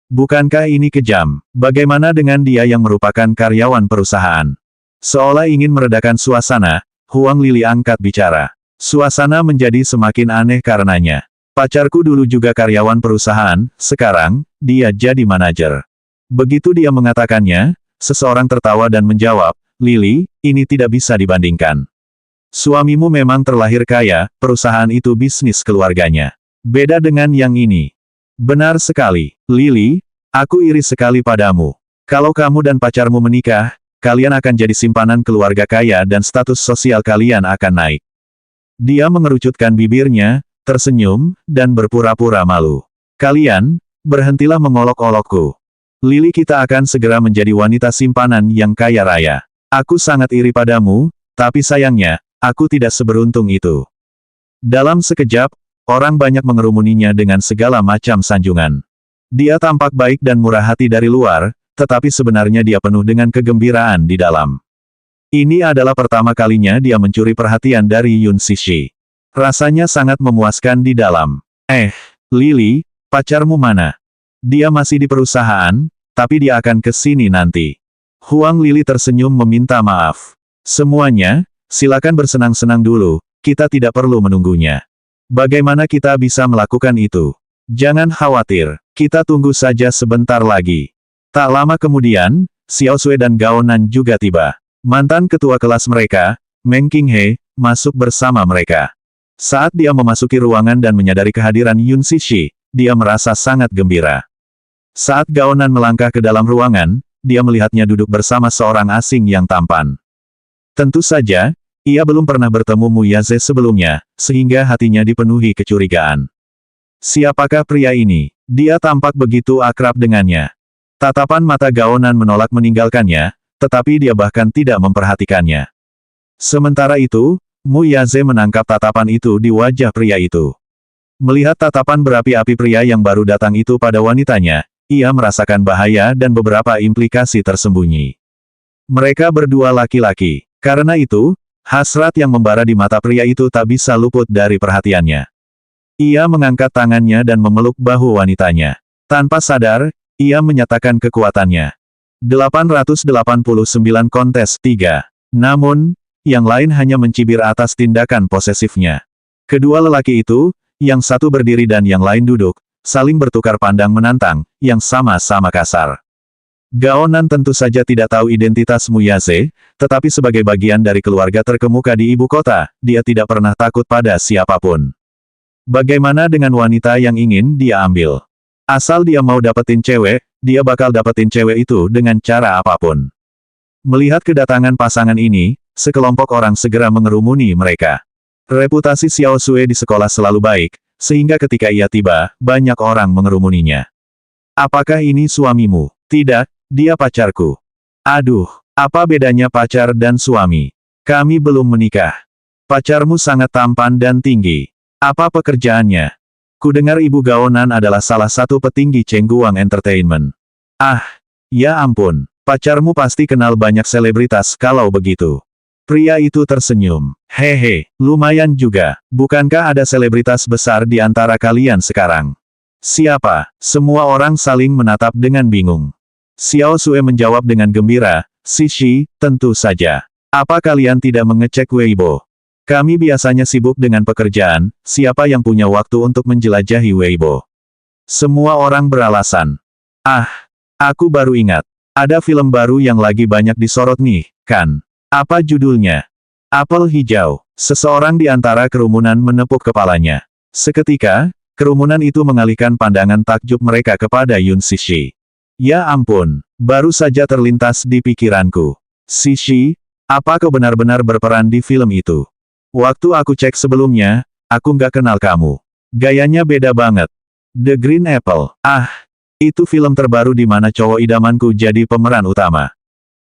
Bukankah ini kejam? Bagaimana dengan dia yang merupakan karyawan perusahaan? Seolah ingin meredakan suasana, Huang Lili angkat bicara. Suasana menjadi semakin aneh karenanya. Pacarku dulu juga karyawan perusahaan, sekarang, dia jadi manajer. Begitu dia mengatakannya, seseorang tertawa dan menjawab, Lili, ini tidak bisa dibandingkan. Suamimu memang terlahir kaya, perusahaan itu bisnis keluarganya. Beda dengan yang ini. Benar sekali, Lili, aku iri sekali padamu. Kalau kamu dan pacarmu menikah, kalian akan jadi simpanan keluarga kaya dan status sosial kalian akan naik. Dia mengerucutkan bibirnya, tersenyum, dan berpura-pura malu. Kalian, berhentilah mengolok-olokku. Lili, kita akan segera menjadi wanita simpanan yang kaya raya. Aku sangat iri padamu, tapi sayangnya, aku tidak seberuntung itu. Dalam sekejap, orang banyak mengerumuninya dengan segala macam sanjungan. Dia tampak baik dan murah hati dari luar, tetapi sebenarnya dia penuh dengan kegembiraan di dalam. Ini adalah pertama kalinya dia mencuri perhatian dari Yun Cixi. Rasanya sangat memuaskan di dalam. Lili, pacarmu mana? Dia masih di perusahaan, tapi dia akan ke sini nanti. Huang Lili tersenyum meminta maaf. Semuanya, silakan bersenang-senang dulu, kita tidak perlu menunggunya. Bagaimana kita bisa melakukan itu? Jangan khawatir, kita tunggu saja sebentar lagi. Tak lama kemudian, Xiao Sui dan Gao Nan juga tiba. Mantan ketua kelas mereka, Meng Qinghe, masuk bersama mereka. Saat dia memasuki ruangan dan menyadari kehadiran Yun Cixi, dia merasa sangat gembira. Saat Gao Nan melangkah ke dalam ruangan, dia melihatnya duduk bersama seorang asing yang tampan. Tentu saja, ia belum pernah bertemu Mu Yaze sebelumnya, sehingga hatinya dipenuhi kecurigaan. Siapakah pria ini? Dia tampak begitu akrab dengannya. Tatapan mata Gao Nan menolak meninggalkannya, tetapi dia bahkan tidak memperhatikannya. Sementara itu, Mu Yaze menangkap tatapan itu di wajah pria itu. Melihat tatapan berapi-api pria yang baru datang itu pada wanitanya, ia merasakan bahaya dan beberapa implikasi tersembunyi. Mereka berdua laki-laki. Karena itu, hasrat yang membara di mata pria itu tak bisa luput dari perhatiannya. Ia mengangkat tangannya dan memeluk bahu wanitanya. Tanpa sadar, ia menyatakan kekuatannya. 889 kontes 3. Namun, yang lain hanya mencibir atas tindakan posesifnya. Kedua lelaki itu, yang satu berdiri dan yang lain duduk, saling bertukar pandang menantang, yang sama-sama kasar. Gao Nan tentu saja tidak tahu identitas Mu Yaze, tetapi sebagai bagian dari keluarga terkemuka di ibu kota, dia tidak pernah takut pada siapapun. Bagaimana dengan wanita yang ingin dia ambil? Asal dia mau dapetin cewek, dia bakal dapetin cewek itu dengan cara apapun. Melihat kedatangan pasangan ini, sekelompok orang segera mengerumuni mereka. Reputasi Xiao Sui di sekolah selalu baik, sehingga ketika ia tiba, banyak orang mengerumuninya. Apakah ini suamimu? Tidak, dia pacarku. Aduh, apa bedanya pacar dan suami? Kami belum menikah. Pacarmu sangat tampan dan tinggi. Apa pekerjaannya? Kudengar Ibu Gao Nan adalah salah satu petinggi Chengguang Entertainment. Ah, ya ampun, pacarmu pasti kenal banyak selebritas kalau begitu. Pria itu tersenyum. Hehe, lumayan juga. Bukankah ada selebritas besar di antara kalian sekarang? Siapa? Semua orang saling menatap dengan bingung. Xiao Sui menjawab dengan gembira, Cixi, tentu saja. Apa kalian tidak mengecek Weibo? Kami biasanya sibuk dengan pekerjaan, siapa yang punya waktu untuk menjelajahi Weibo? Semua orang beralasan. Ah, aku baru ingat. Ada film baru yang lagi banyak disorot nih, kan? Apa judulnya? Apel hijau. Seseorang di antara kerumunan menepuk kepalanya. Seketika, kerumunan itu mengalihkan pandangan takjub mereka kepada Yun Cixi. Ya ampun, baru saja terlintas di pikiranku. Cixi, apa kau benar-benar berperan di film itu? Waktu aku cek sebelumnya, aku nggak kenal kamu. Gayanya beda banget. The Green Apple. Ah, itu film terbaru di mana cowok idamanku jadi pemeran utama.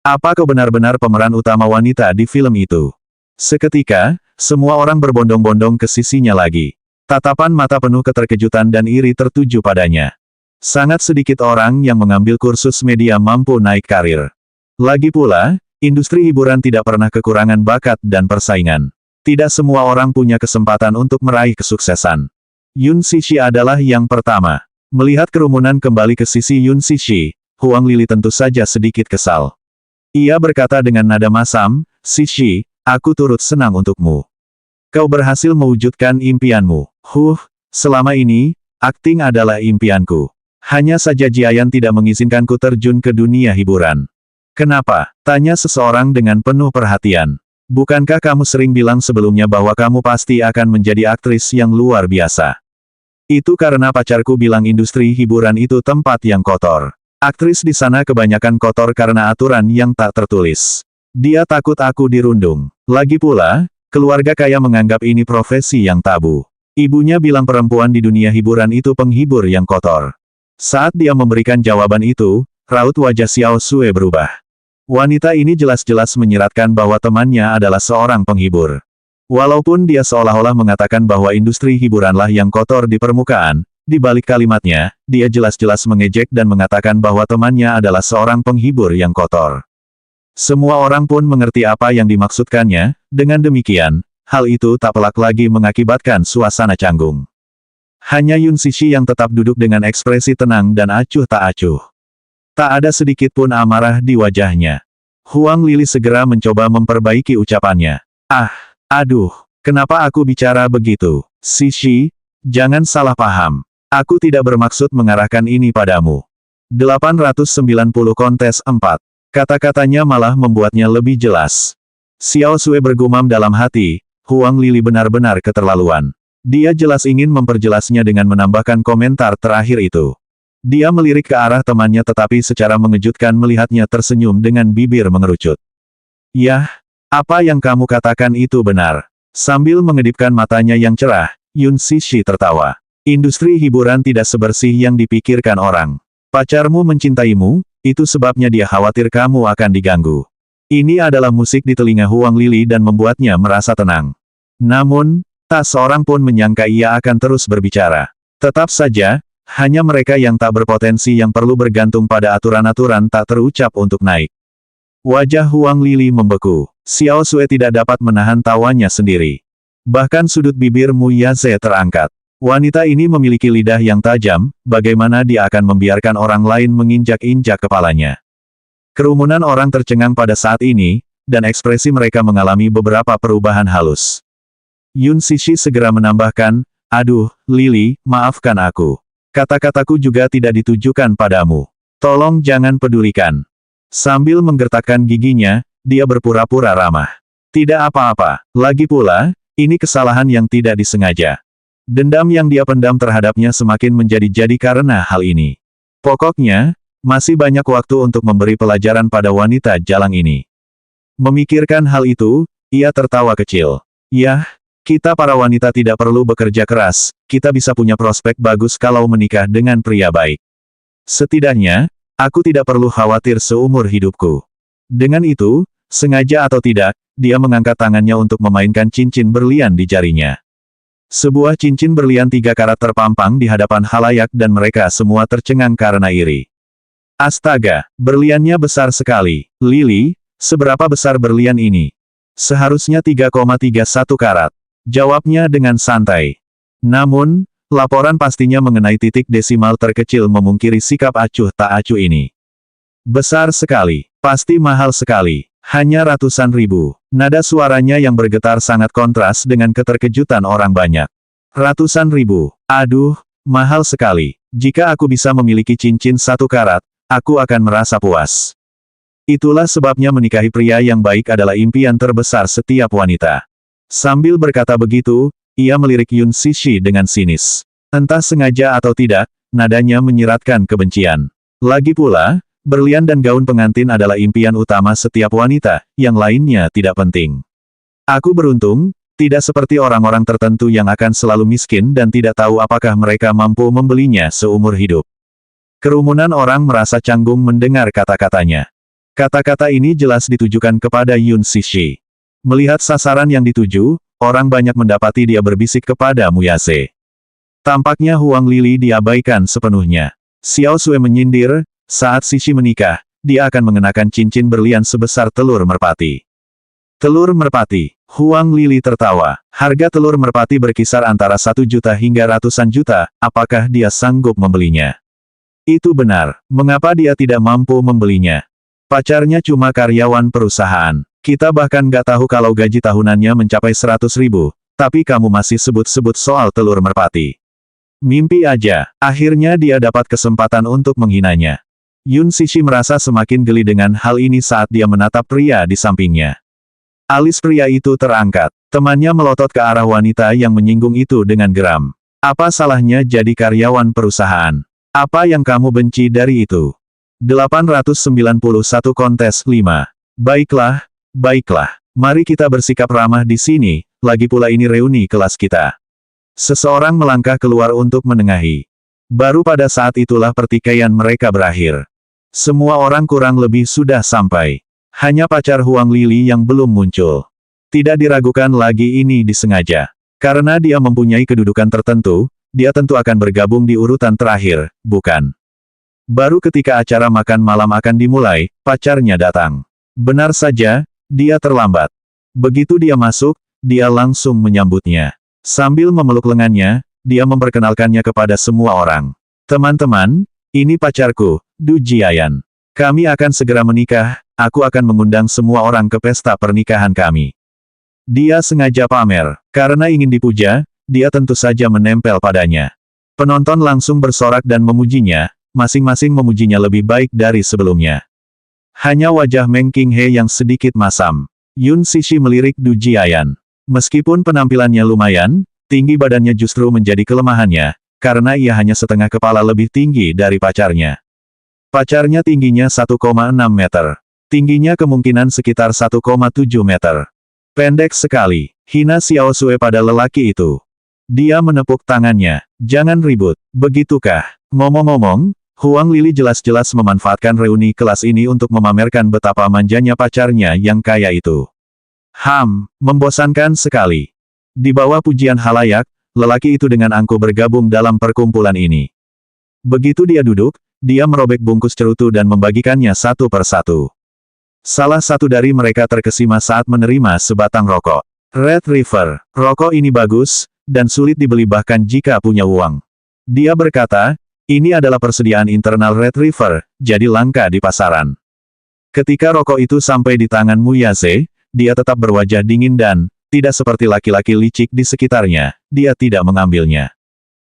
Apa kau benar-benar pemeran utama wanita di film itu? Seketika, semua orang berbondong-bondong ke sisinya lagi. Tatapan mata penuh keterkejutan dan iri tertuju padanya. Sangat sedikit orang yang mengambil kursus media mampu naik karir. Lagi pula, industri hiburan tidak pernah kekurangan bakat dan persaingan. Tidak semua orang punya kesempatan untuk meraih kesuksesan. Yun Cixi adalah yang pertama. Melihat kerumunan kembali ke sisi Yun Cixi, Huang Lili tentu saja sedikit kesal. Ia berkata dengan nada masam, Cixi, aku turut senang untukmu. Kau berhasil mewujudkan impianmu. Selama ini, akting adalah impianku. Hanya saja Jiayan tidak mengizinkanku terjun ke dunia hiburan. Kenapa? Tanya seseorang dengan penuh perhatian. Bukankah kamu sering bilang sebelumnya bahwa kamu pasti akan menjadi aktris yang luar biasa? Itu karena pacarku bilang industri hiburan itu tempat yang kotor. Aktris di sana kebanyakan kotor karena aturan yang tak tertulis. Dia takut aku dirundung. Lagi pula, keluarga kaya menganggap ini profesi yang tabu. Ibunya bilang perempuan di dunia hiburan itu penghibur yang kotor. Saat dia memberikan jawaban itu, raut wajah Xiao Sui berubah. Wanita ini jelas-jelas menyiratkan bahwa temannya adalah seorang penghibur. Walaupun dia seolah-olah mengatakan bahwa industri hiburanlah yang kotor di permukaan, di balik kalimatnya, dia jelas-jelas mengejek dan mengatakan bahwa temannya adalah seorang penghibur yang kotor. Semua orang pun mengerti apa yang dimaksudkannya, dengan demikian, hal itu tak pelak lagi mengakibatkan suasana canggung. Hanya Yun Cixi yang tetap duduk dengan ekspresi tenang dan acuh tak acuh. Tak ada sedikit pun amarah di wajahnya. Huang Lili segera mencoba memperbaiki ucapannya. Ah, aduh, kenapa aku bicara begitu? Sishi, jangan salah paham. Aku tidak bermaksud mengarahkan ini padamu. 890 kontes 4. Kata-katanya malah membuatnya lebih jelas. Xiao Sui bergumam dalam hati, Huang Lili benar-benar keterlaluan. Dia jelas ingin memperjelasnya dengan menambahkan komentar terakhir itu. Dia melirik ke arah temannya tetapi secara mengejutkan melihatnya tersenyum dengan bibir mengerucut. Yah, apa yang kamu katakan itu benar. Sambil mengedipkan matanya yang cerah, Yun Sishi tertawa. Industri hiburan tidak sebersih yang dipikirkan orang. Pacarmu mencintaimu, itu sebabnya dia khawatir kamu akan diganggu. Ini adalah musik di telinga Huang Lili dan membuatnya merasa tenang. Namun, tak seorang pun menyangka ia akan terus berbicara. Tetap saja, hanya mereka yang tak berpotensi yang perlu bergantung pada aturan-aturan tak terucap untuk naik. Wajah Huang Lili membeku. Xiao Sui tidak dapat menahan tawanya sendiri. Bahkan sudut bibir Mu Yaze terangkat. Wanita ini memiliki lidah yang tajam, bagaimana dia akan membiarkan orang lain menginjak-injak kepalanya. Kerumunan orang tercengang pada saat ini, dan ekspresi mereka mengalami beberapa perubahan halus. Yun Sishi segera menambahkan, aduh, Lili, maafkan aku. Kata-kataku juga tidak ditujukan padamu. Tolong jangan pedulikan. Sambil menggertakkan giginya, dia berpura-pura ramah. Tidak apa-apa, lagi pula, ini kesalahan yang tidak disengaja. Dendam yang dia pendam terhadapnya semakin menjadi-jadi karena hal ini. Pokoknya, masih banyak waktu untuk memberi pelajaran pada wanita jalang ini. Memikirkan hal itu, ia tertawa kecil. Yah, kita para wanita tidak perlu bekerja keras, kita bisa punya prospek bagus kalau menikah dengan pria baik. Setidaknya, aku tidak perlu khawatir seumur hidupku. Dengan itu, sengaja atau tidak, dia mengangkat tangannya untuk memainkan cincin berlian di jarinya. Sebuah cincin berlian 3 karat terpampang di hadapan halayak dan mereka semua tercengang karena iri. Astaga, berliannya besar sekali. Lili, seberapa besar berlian ini? Seharusnya 3,31 karat. Jawabnya dengan santai. Namun, laporan pastinya mengenai titik desimal terkecil memungkiri sikap acuh tak acuh ini. Besar sekali. Pasti mahal sekali. Hanya ratusan ribu. Nada suaranya yang bergetar sangat kontras dengan keterkejutan orang banyak. Ratusan ribu. Aduh, mahal sekali. Jika aku bisa memiliki cincin 1 karat, aku akan merasa puas. Itulah sebabnya menikahi pria yang baik adalah impian terbesar setiap wanita. Sambil berkata begitu, ia melirik Yun Sishi dengan sinis. Entah sengaja atau tidak, nadanya menyiratkan kebencian. Lagi pula, berlian dan gaun pengantin adalah impian utama setiap wanita, yang lainnya tidak penting. Aku beruntung, tidak seperti orang-orang tertentu yang akan selalu miskin dan tidak tahu apakah mereka mampu membelinya seumur hidup. Kerumunan orang merasa canggung mendengar kata-katanya. Kata-kata ini jelas ditujukan kepada Yun Sishi. Melihat sasaran yang dituju, orang banyak mendapati dia berbisik kepada Mu Yaze. Tampaknya Huang Lili diabaikan sepenuhnya. Xiao Sui menyindir, saat Sishi menikah, dia akan mengenakan cincin berlian sebesar telur merpati. Telur merpati. Huang Lili tertawa. Harga telur merpati berkisar antara 1 juta hingga ratusan juta, apakah dia sanggup membelinya? Itu benar. Mengapa dia tidak mampu membelinya? Pacarnya cuma karyawan perusahaan. Kita bahkan gak tahu kalau gaji tahunannya mencapai 100 ribu, tapi kamu masih sebut-sebut soal telur merpati. Mimpi aja. Akhirnya dia dapat kesempatan untuk menghinanya. Yun Sishi merasa semakin geli dengan hal ini saat dia menatap pria di sampingnya. Alis pria itu terangkat. Temannya melotot ke arah wanita yang menyinggung itu dengan geram. Apa salahnya jadi karyawan perusahaan? Apa yang kamu benci dari itu? 891 kontes 5. Baiklah, baiklah. Mari kita bersikap ramah di sini, lagi pula ini reuni kelas kita. Seseorang melangkah keluar untuk menengahi. Baru pada saat itulah pertikaian mereka berakhir. Semua orang kurang lebih sudah sampai. Hanya pacar Huang Lili yang belum muncul. Tidak diragukan lagi ini disengaja. Karena dia mempunyai kedudukan tertentu, dia tentu akan bergabung di urutan terakhir, bukan? Baru ketika acara makan malam akan dimulai, pacarnya datang. Benar saja, dia terlambat. Begitu dia masuk, dia langsung menyambutnya. Sambil memeluk lengannya, dia memperkenalkannya kepada semua orang. Teman-teman, ini pacarku, Du Jiayan. Kami akan segera menikah, aku akan mengundang semua orang ke pesta pernikahan kami. Dia sengaja pamer, karena ingin dipuja, dia tentu saja menempel padanya. Penonton langsung bersorak dan memujinya, masing-masing memujinya lebih baik dari sebelumnya. Hanya wajah Meng Qinghe yang sedikit masam. Yun Cixi melirik Du Jiayan. Meskipun penampilannya lumayan, tinggi badannya justru menjadi kelemahannya, karena ia hanya setengah kepala lebih tinggi dari pacarnya. Pacarnya tingginya 1,6 meter. Tingginya kemungkinan sekitar 1,7 meter. Pendek sekali, hina Xiao Sue pada lelaki itu. Dia menepuk tangannya. Jangan ribut, begitukah? Ngomong-ngomong, Huang Lili jelas-jelas memanfaatkan reuni kelas ini untuk memamerkan betapa manjanya pacarnya yang kaya itu. Membosankan sekali. Di bawah pujian halayak, lelaki itu dengan angkuh bergabung dalam perkumpulan ini. Begitu dia duduk, dia merobek bungkus cerutu dan membagikannya satu persatu. Salah satu dari mereka terkesima saat menerima sebatang rokok. Red River, rokok ini bagus, dan sulit dibeli bahkan jika punya uang. Dia berkata, ini adalah persediaan internal Red River, jadi langka di pasaran. Ketika rokok itu sampai di tangan Mu Yaze, dia tetap berwajah dingin dan, tidak seperti laki-laki licik di sekitarnya, dia tidak mengambilnya.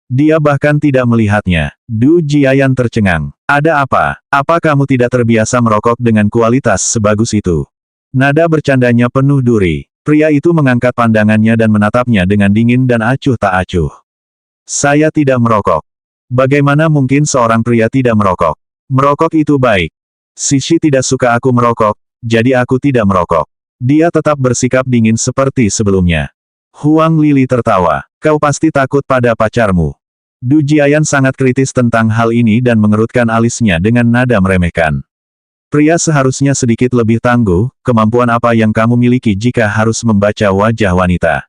Dia bahkan tidak melihatnya. Du Jiayan tercengang. Ada apa? Apa kamu tidak terbiasa merokok dengan kualitas sebagus itu? Nada bercandanya penuh duri. Pria itu mengangkat pandangannya dan menatapnya dengan dingin dan acuh tak acuh. Saya tidak merokok. Bagaimana mungkin seorang pria tidak merokok? Merokok itu baik. Cixi tidak suka aku merokok, jadi aku tidak merokok. Dia tetap bersikap dingin seperti sebelumnya. Huang Lili tertawa. Kau pasti takut pada pacarmu. Du Jiayan sangat kritis tentang hal ini dan mengerutkan alisnya dengan nada meremehkan. Pria seharusnya sedikit lebih tangguh, kemampuan apa yang kamu miliki jika harus membaca wajah wanita?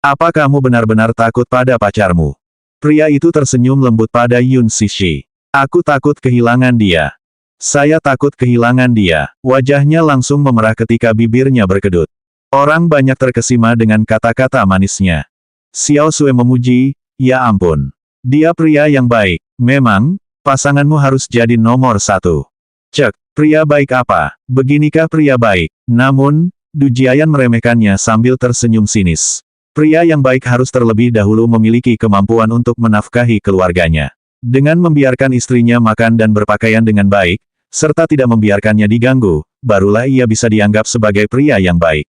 Apa kamu benar-benar takut pada pacarmu? Pria itu tersenyum lembut pada Yun Cixi. Aku takut kehilangan dia. Saya takut kehilangan dia. Wajahnya langsung memerah ketika bibirnya berkedut. Orang banyak terkesima dengan kata-kata manisnya. Xiao Sue memuji, ya ampun. Dia pria yang baik. Memang, pasanganmu harus jadi nomor satu. Cek, pria baik apa? Beginikah pria baik? Namun, Du Jiayan meremehkannya sambil tersenyum sinis. Pria yang baik harus terlebih dahulu memiliki kemampuan untuk menafkahi keluarganya. Dengan membiarkan istrinya makan dan berpakaian dengan baik, serta tidak membiarkannya diganggu, barulah ia bisa dianggap sebagai pria yang baik.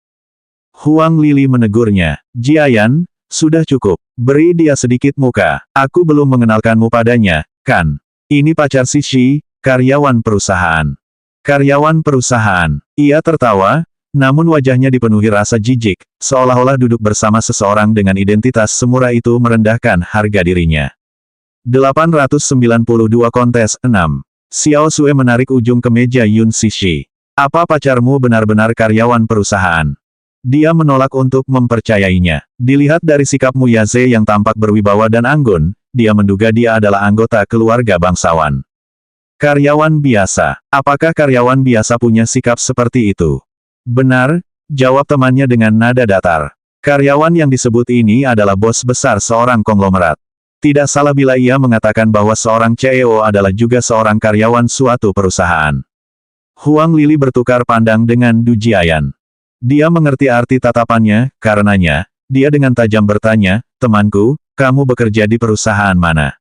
Huang Lili menegurnya. Jiayan, sudah cukup. Beri dia sedikit muka. Aku belum mengenalkanmu padanya, kan? Ini pacar Cixi, karyawan perusahaan. Karyawan perusahaan. Ia tertawa, namun wajahnya dipenuhi rasa jijik, seolah-olah duduk bersama seseorang dengan identitas semurah itu merendahkan harga dirinya. 892 kontes 6. Xiao Sue menarik ujung kemeja Yun Cixi. Apa pacarmu benar-benar karyawan perusahaan? Dia menolak untuk mempercayainya. Dilihat dari sikap Mu Yaze yang tampak berwibawa dan anggun, dia menduga dia adalah anggota keluarga bangsawan. Karyawan biasa. Apakah karyawan biasa punya sikap seperti itu? Benar, jawab temannya dengan nada datar. Karyawan yang disebut ini adalah bos besar seorang konglomerat. Tidak salah bila ia mengatakan bahwa seorang CEO adalah juga seorang karyawan suatu perusahaan. Huang Lili bertukar pandang dengan Du Jiayan. Dia mengerti arti tatapannya, karenanya, dia dengan tajam bertanya, temanku, kamu bekerja di perusahaan mana?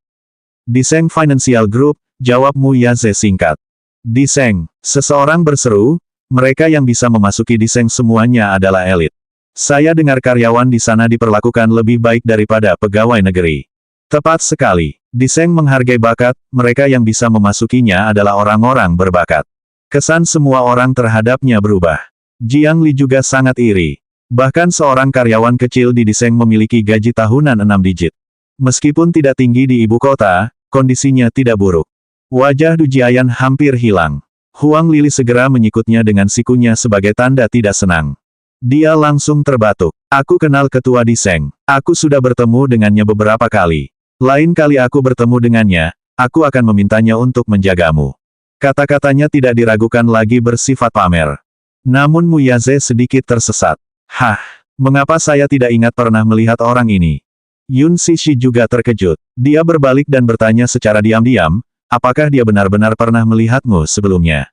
Di Seng Financial Group, jawab Mu Yaze singkat. Di Seng, seseorang berseru, mereka yang bisa memasuki di Seng semuanya adalah elit. Saya dengar karyawan di sana diperlakukan lebih baik daripada pegawai negeri. Tepat sekali, di Seng menghargai bakat, mereka yang bisa memasukinya adalah orang-orang berbakat. Kesan semua orang terhadapnya berubah. Jiang Li juga sangat iri. Bahkan seorang karyawan kecil di Diseng memiliki gaji tahunan 6 digit. Meskipun tidak tinggi di ibu kota, kondisinya tidak buruk. Wajah Du Jiayan hampir hilang. Huang Lili segera menyikutnya dengan sikunya sebagai tanda tidak senang. Dia langsung terbatuk. Aku kenal ketua Diseng. Aku sudah bertemu dengannya beberapa kali. Lain kali aku bertemu dengannya, aku akan memintanya untuk menjagamu. Kata-katanya tidak diragukan lagi bersifat pamer. Namun Mu Yaze sedikit tersesat. Hah, mengapa saya tidak ingat pernah melihat orang ini? Yun Cixi juga terkejut. Dia berbalik dan bertanya secara diam-diam, apakah dia benar-benar pernah melihatmu sebelumnya?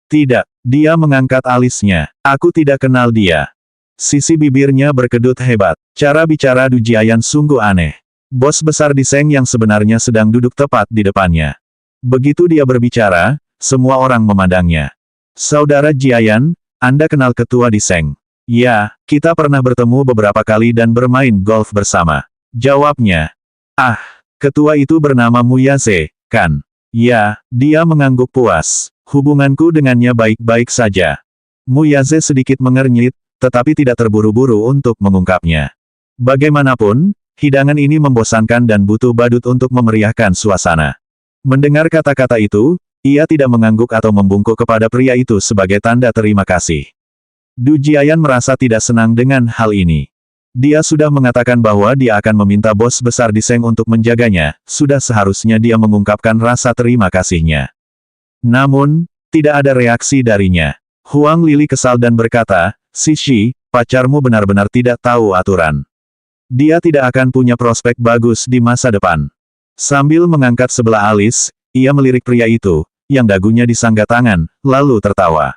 Tidak, dia mengangkat alisnya. Aku tidak kenal dia. Sisi bibirnya berkedut hebat. Cara bicara Du Jiayan sungguh aneh. Bos besar di Seng yang sebenarnya sedang duduk tepat di depannya. Begitu dia berbicara, semua orang memandangnya. Saudara Jiayan, Anda kenal ketua di Seng? Ya, kita pernah bertemu beberapa kali dan bermain golf bersama. Jawabnya. Ah, ketua itu bernama Mu Yaze, kan? Ya, dia mengangguk puas. Hubunganku dengannya baik-baik saja. Mu Yaze sedikit mengernyit, tetapi tidak terburu-buru untuk mengungkapnya. Bagaimanapun, hidangan ini membosankan dan butuh badut untuk memeriahkan suasana. Mendengar kata-kata itu, ia tidak mengangguk atau membungkuk kepada pria itu sebagai tanda terima kasih. Du Jiayan merasa tidak senang dengan hal ini. Dia sudah mengatakan bahwa dia akan meminta bos besar di Seng untuk menjaganya, sudah seharusnya dia mengungkapkan rasa terima kasihnya. Namun, tidak ada reaksi darinya. Huang Lili kesal dan berkata, Sishi, pacarmu benar-benar tidak tahu aturan. Dia tidak akan punya prospek bagus di masa depan. Sambil mengangkat sebelah alis, ia melirik pria itu, yang dagunya disangga tangan, lalu tertawa.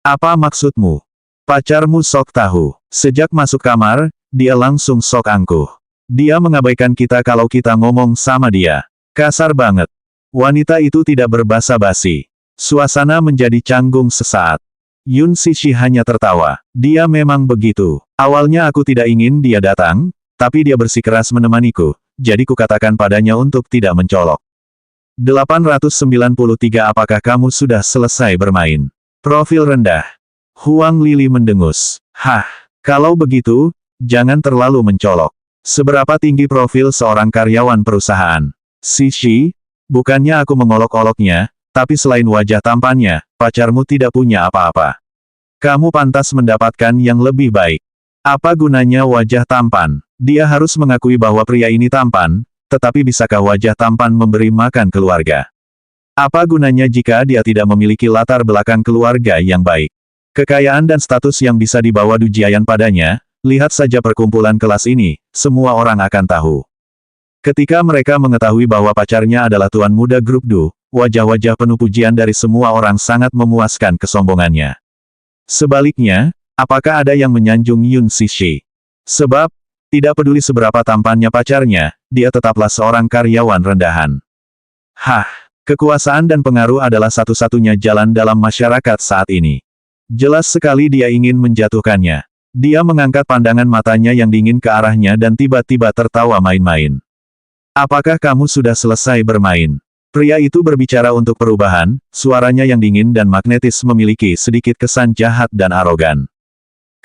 Apa maksudmu? Pacarmu sok tahu. Sejak masuk kamar, dia langsung sok angkuh. Dia mengabaikan kita kalau kita ngomong sama dia. Kasar banget. Wanita itu tidak berbasa-basi. Suasana menjadi canggung sesaat. Yun Sishi hanya tertawa. Dia memang begitu. Awalnya aku tidak ingin dia datang, tapi dia bersikeras menemaniku, jadi kukatakan padanya untuk tidak mencolok. 893 Apakah kamu sudah selesai bermain? Profil rendah. Huang Lili mendengus. Hah, kalau begitu, jangan terlalu mencolok. Seberapa tinggi profil seorang karyawan perusahaan? Sishi, bukannya aku mengolok-oloknya, tapi selain wajah tampannya, pacarmu tidak punya apa-apa. Kamu pantas mendapatkan yang lebih baik. Apa gunanya wajah tampan? Dia harus mengakui bahwa pria ini tampan, tetapi bisakah wajah tampan memberi makan keluarga? Apa gunanya jika dia tidak memiliki latar belakang keluarga yang baik? Kekayaan dan status yang bisa dibawa Du Jiayan padanya, lihat saja perkumpulan kelas ini, semua orang akan tahu. Ketika mereka mengetahui bahwa pacarnya adalah tuan muda grup Du, wajah-wajah penuh pujian dari semua orang sangat memuaskan kesombongannya. Sebaliknya, apakah ada yang menyanjung Yun Sishi? Sebab, tidak peduli seberapa tampannya pacarnya, dia tetaplah seorang karyawan rendahan. Hah, kekuasaan dan pengaruh adalah satu-satunya jalan dalam masyarakat saat ini. Jelas sekali dia ingin menjatuhkannya. Dia mengangkat pandangan matanya yang dingin ke arahnya dan tiba-tiba tertawa main-main. Apakah kamu sudah selesai bermain? Pria itu berbicara untuk perubahan, suaranya yang dingin dan magnetis memiliki sedikit kesan jahat dan arogan.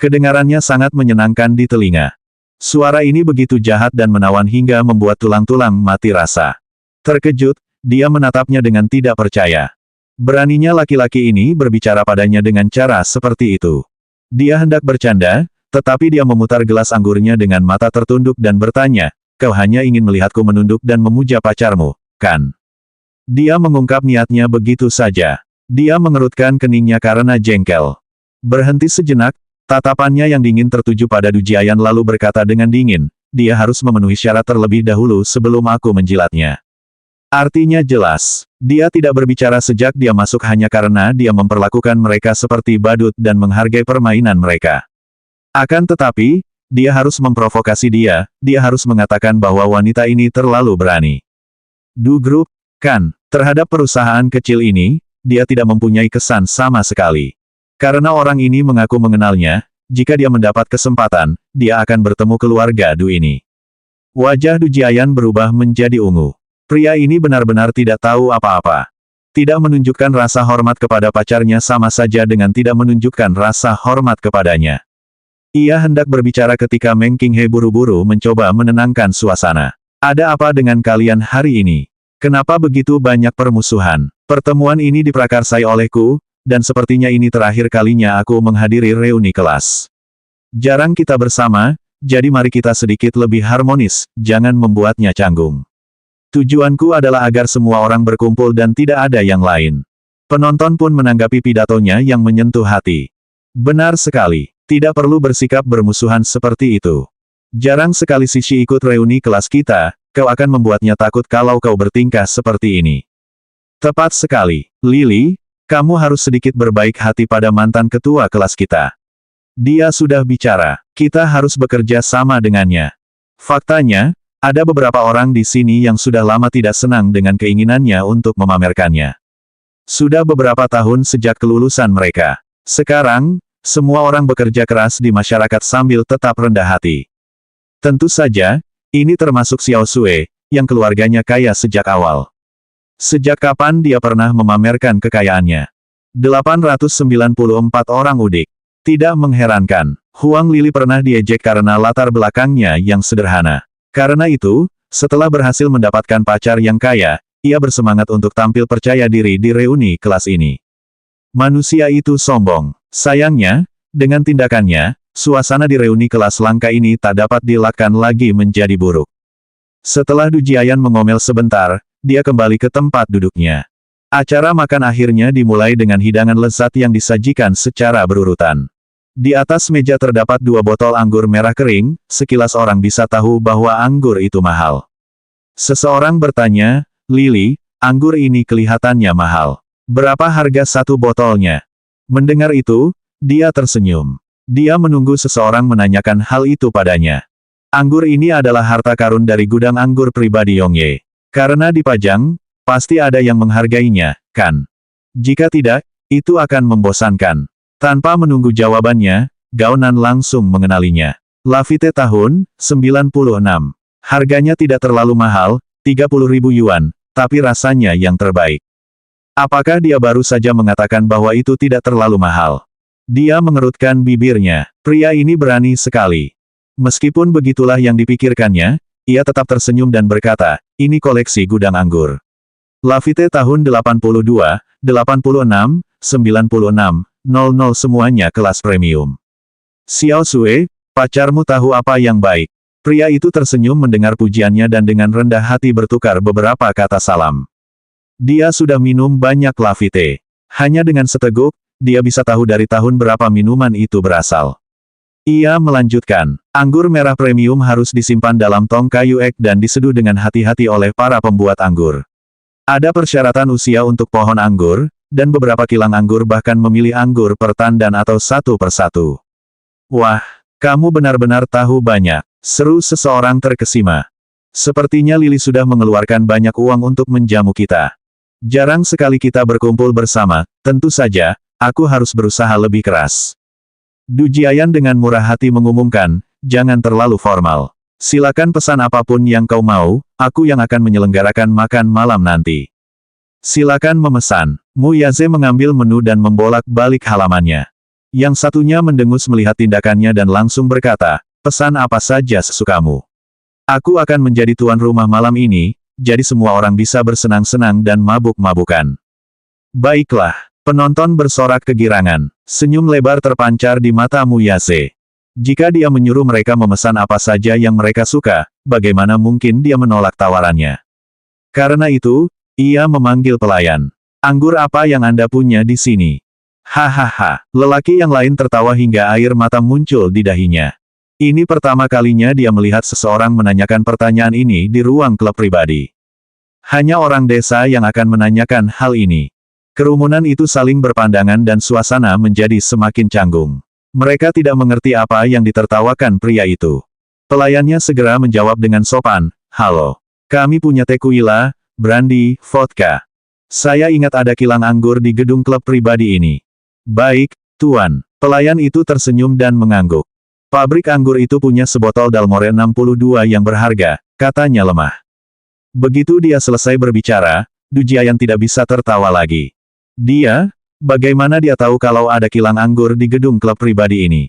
Kedengarannya sangat menyenangkan di telinga. Suara ini begitu jahat dan menawan hingga membuat tulang-tulang mati rasa. Terkejut, dia menatapnya dengan tidak percaya. Beraninya laki-laki ini berbicara padanya dengan cara seperti itu. Dia hendak bercanda, tetapi dia memutar gelas anggurnya dengan mata tertunduk dan bertanya, kau hanya ingin melihatku menunduk dan memuja pacarmu, kan? Dia mengungkap niatnya begitu saja. Dia mengerutkan keningnya karena jengkel. Berhenti sejenak, tatapannya yang dingin tertuju pada Du Jiayan lalu berkata dengan dingin, dia harus memenuhi syarat terlebih dahulu sebelum aku menjilatnya. Artinya jelas, dia tidak berbicara sejak dia masuk hanya karena dia memperlakukan mereka seperti badut dan menghargai permainan mereka. Akan tetapi, dia harus memprovokasi dia harus mengatakan bahwa wanita ini terlalu berani. Du Group, kan, terhadap perusahaan kecil ini, dia tidak mempunyai kesan sama sekali. Karena orang ini mengaku mengenalnya, jika dia mendapat kesempatan, dia akan bertemu keluarga Du ini. Wajah Du Jiayan berubah menjadi ungu. Pria ini benar-benar tidak tahu apa-apa. Tidak menunjukkan rasa hormat kepada pacarnya sama saja dengan tidak menunjukkan rasa hormat kepadanya. Ia hendak berbicara ketika Meng Qinghe buru-buru mencoba menenangkan suasana. Ada apa dengan kalian hari ini? Kenapa begitu banyak permusuhan? Pertemuan ini diprakarsai olehku, dan sepertinya ini terakhir kalinya aku menghadiri reuni kelas. Jarang kita bersama, jadi mari kita sedikit lebih harmonis, jangan membuatnya canggung. Tujuanku adalah agar semua orang berkumpul dan tidak ada yang lain. Penonton pun menanggapi pidatonya yang menyentuh hati. Benar sekali, tidak perlu bersikap bermusuhan seperti itu. Jarang sekali Sishi ikut reuni kelas kita, kau akan membuatnya takut kalau kau bertingkah seperti ini. Tepat sekali, Lily. Kamu harus sedikit berbaik hati pada mantan ketua kelas kita. Dia sudah bicara. Kita harus bekerja sama dengannya. Faktanya, ada beberapa orang di sini yang sudah lama tidak senang dengan keinginannya untuk memamerkannya. Sudah beberapa tahun sejak kelulusan mereka. Sekarang, semua orang bekerja keras di masyarakat sambil tetap rendah hati. Tentu saja, ini termasuk Xiao Sui, yang keluarganya kaya sejak awal. Sejak kapan dia pernah memamerkan kekayaannya? 894 orang udik. Tidak mengherankan, Huang Lili pernah diejek karena latar belakangnya yang sederhana. Karena itu, setelah berhasil mendapatkan pacar yang kaya, ia bersemangat untuk tampil percaya diri di reuni kelas ini. Manusia itu sombong. Sayangnya, dengan tindakannya, suasana di reuni kelas langka ini tak dapat dielakkan lagi menjadi buruk. Setelah Du Jiayan mengomel sebentar, dia kembali ke tempat duduknya. Acara makan akhirnya dimulai dengan hidangan lezat yang disajikan secara berurutan. Di atas meja terdapat 2 botol anggur merah kering, sekilas orang bisa tahu bahwa anggur itu mahal. Seseorang bertanya, "Lili, anggur ini kelihatannya mahal. Berapa harga 1 botolnya?" Mendengar itu, dia tersenyum. Dia menunggu seseorang menanyakan hal itu padanya. Anggur ini adalah harta karun dari gudang anggur pribadi Yongye. Karena dipajang, pasti ada yang menghargainya, kan? Jika tidak, itu akan membosankan. Tanpa menunggu jawabannya, Gao Nan langsung mengenalinya. Lafite tahun 96. Harganya tidak terlalu mahal, 30.000 yuan, tapi rasanya yang terbaik. Apakah dia baru saja mengatakan bahwa itu tidak terlalu mahal? Dia mengerutkan bibirnya. Pria ini berani sekali. Meskipun begitulah yang dipikirkannya, ia tetap tersenyum dan berkata, "Ini koleksi gudang anggur." Lafite tahun 82, 86, 96, 00 semuanya kelas premium. Xiao Sui, pacarmu tahu apa yang baik. Pria itu tersenyum mendengar pujiannya dan dengan rendah hati bertukar beberapa kata salam. Dia sudah minum banyak Lafite. Hanya dengan seteguk, dia bisa tahu dari tahun berapa minuman itu berasal. Ia melanjutkan, anggur merah premium harus disimpan dalam tong kayu ek dan diseduh dengan hati-hati oleh para pembuat anggur. Ada persyaratan usia untuk pohon anggur, dan beberapa kilang anggur bahkan memilih anggur per tandan atau satu persatu. Wah, kamu benar-benar tahu banyak, seru seseorang terkesima. Sepertinya Lili sudah mengeluarkan banyak uang untuk menjamu kita. Jarang sekali kita berkumpul bersama, tentu saja, aku harus berusaha lebih keras. Du Jiayan dengan murah hati mengumumkan, jangan terlalu formal. Silakan pesan apapun yang kau mau, aku yang akan menyelenggarakan makan malam nanti. Silakan memesan. Mu Yaze mengambil menu dan membolak-balik halamannya. Yang satunya mendengus melihat tindakannya dan langsung berkata, pesan apa saja sesukamu. Aku akan menjadi tuan rumah malam ini, jadi semua orang bisa bersenang-senang dan mabuk-mabukan. Baiklah, penonton bersorak kegirangan. Senyum lebar terpancar di mata Mu Yaze. Jika dia menyuruh mereka memesan apa saja yang mereka suka, bagaimana mungkin dia menolak tawarannya? Karena itu, ia memanggil pelayan. Anggur apa yang Anda punya di sini? Hahaha. Lelaki yang lain tertawa hingga air mata muncul di dahinya. Ini pertama kalinya dia melihat seseorang menanyakan pertanyaan ini di ruang klub pribadi. Hanya orang desa yang akan menanyakan hal ini. Kerumunan itu saling berpandangan dan suasana menjadi semakin canggung. Mereka tidak mengerti apa yang ditertawakan pria itu. Pelayannya segera menjawab dengan sopan, "Halo. Kami punya tequila, brandy, vodka. Saya ingat ada kilang anggur di gedung klub pribadi ini." "Baik, Tuan." Pelayan itu tersenyum dan mengangguk. "Pabrik anggur itu punya sebotol Dalmore 62 yang berharga," katanya lemah. Begitu dia selesai berbicara, Du Jiayan tidak bisa tertawa lagi. Bagaimana dia tahu kalau ada kilang anggur di gedung klub pribadi ini?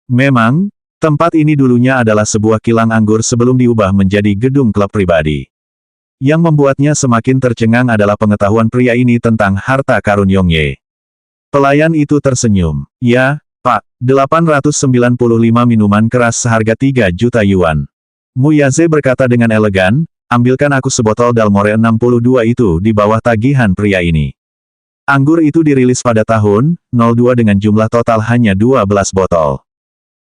Memang, tempat ini dulunya adalah sebuah kilang anggur sebelum diubah menjadi gedung klub pribadi. Yang membuatnya semakin tercengang adalah pengetahuan pria ini tentang harta karun Yongye. Pelayan itu tersenyum. "Ya, Pak, 895 minuman keras seharga 3 juta yuan." Mu Yaze berkata dengan elegan, "Ambilkan aku sebotol Dalmore 62 itu di bawah tagihan pria ini." Anggur itu dirilis pada tahun 02 dengan jumlah total hanya 12 botol.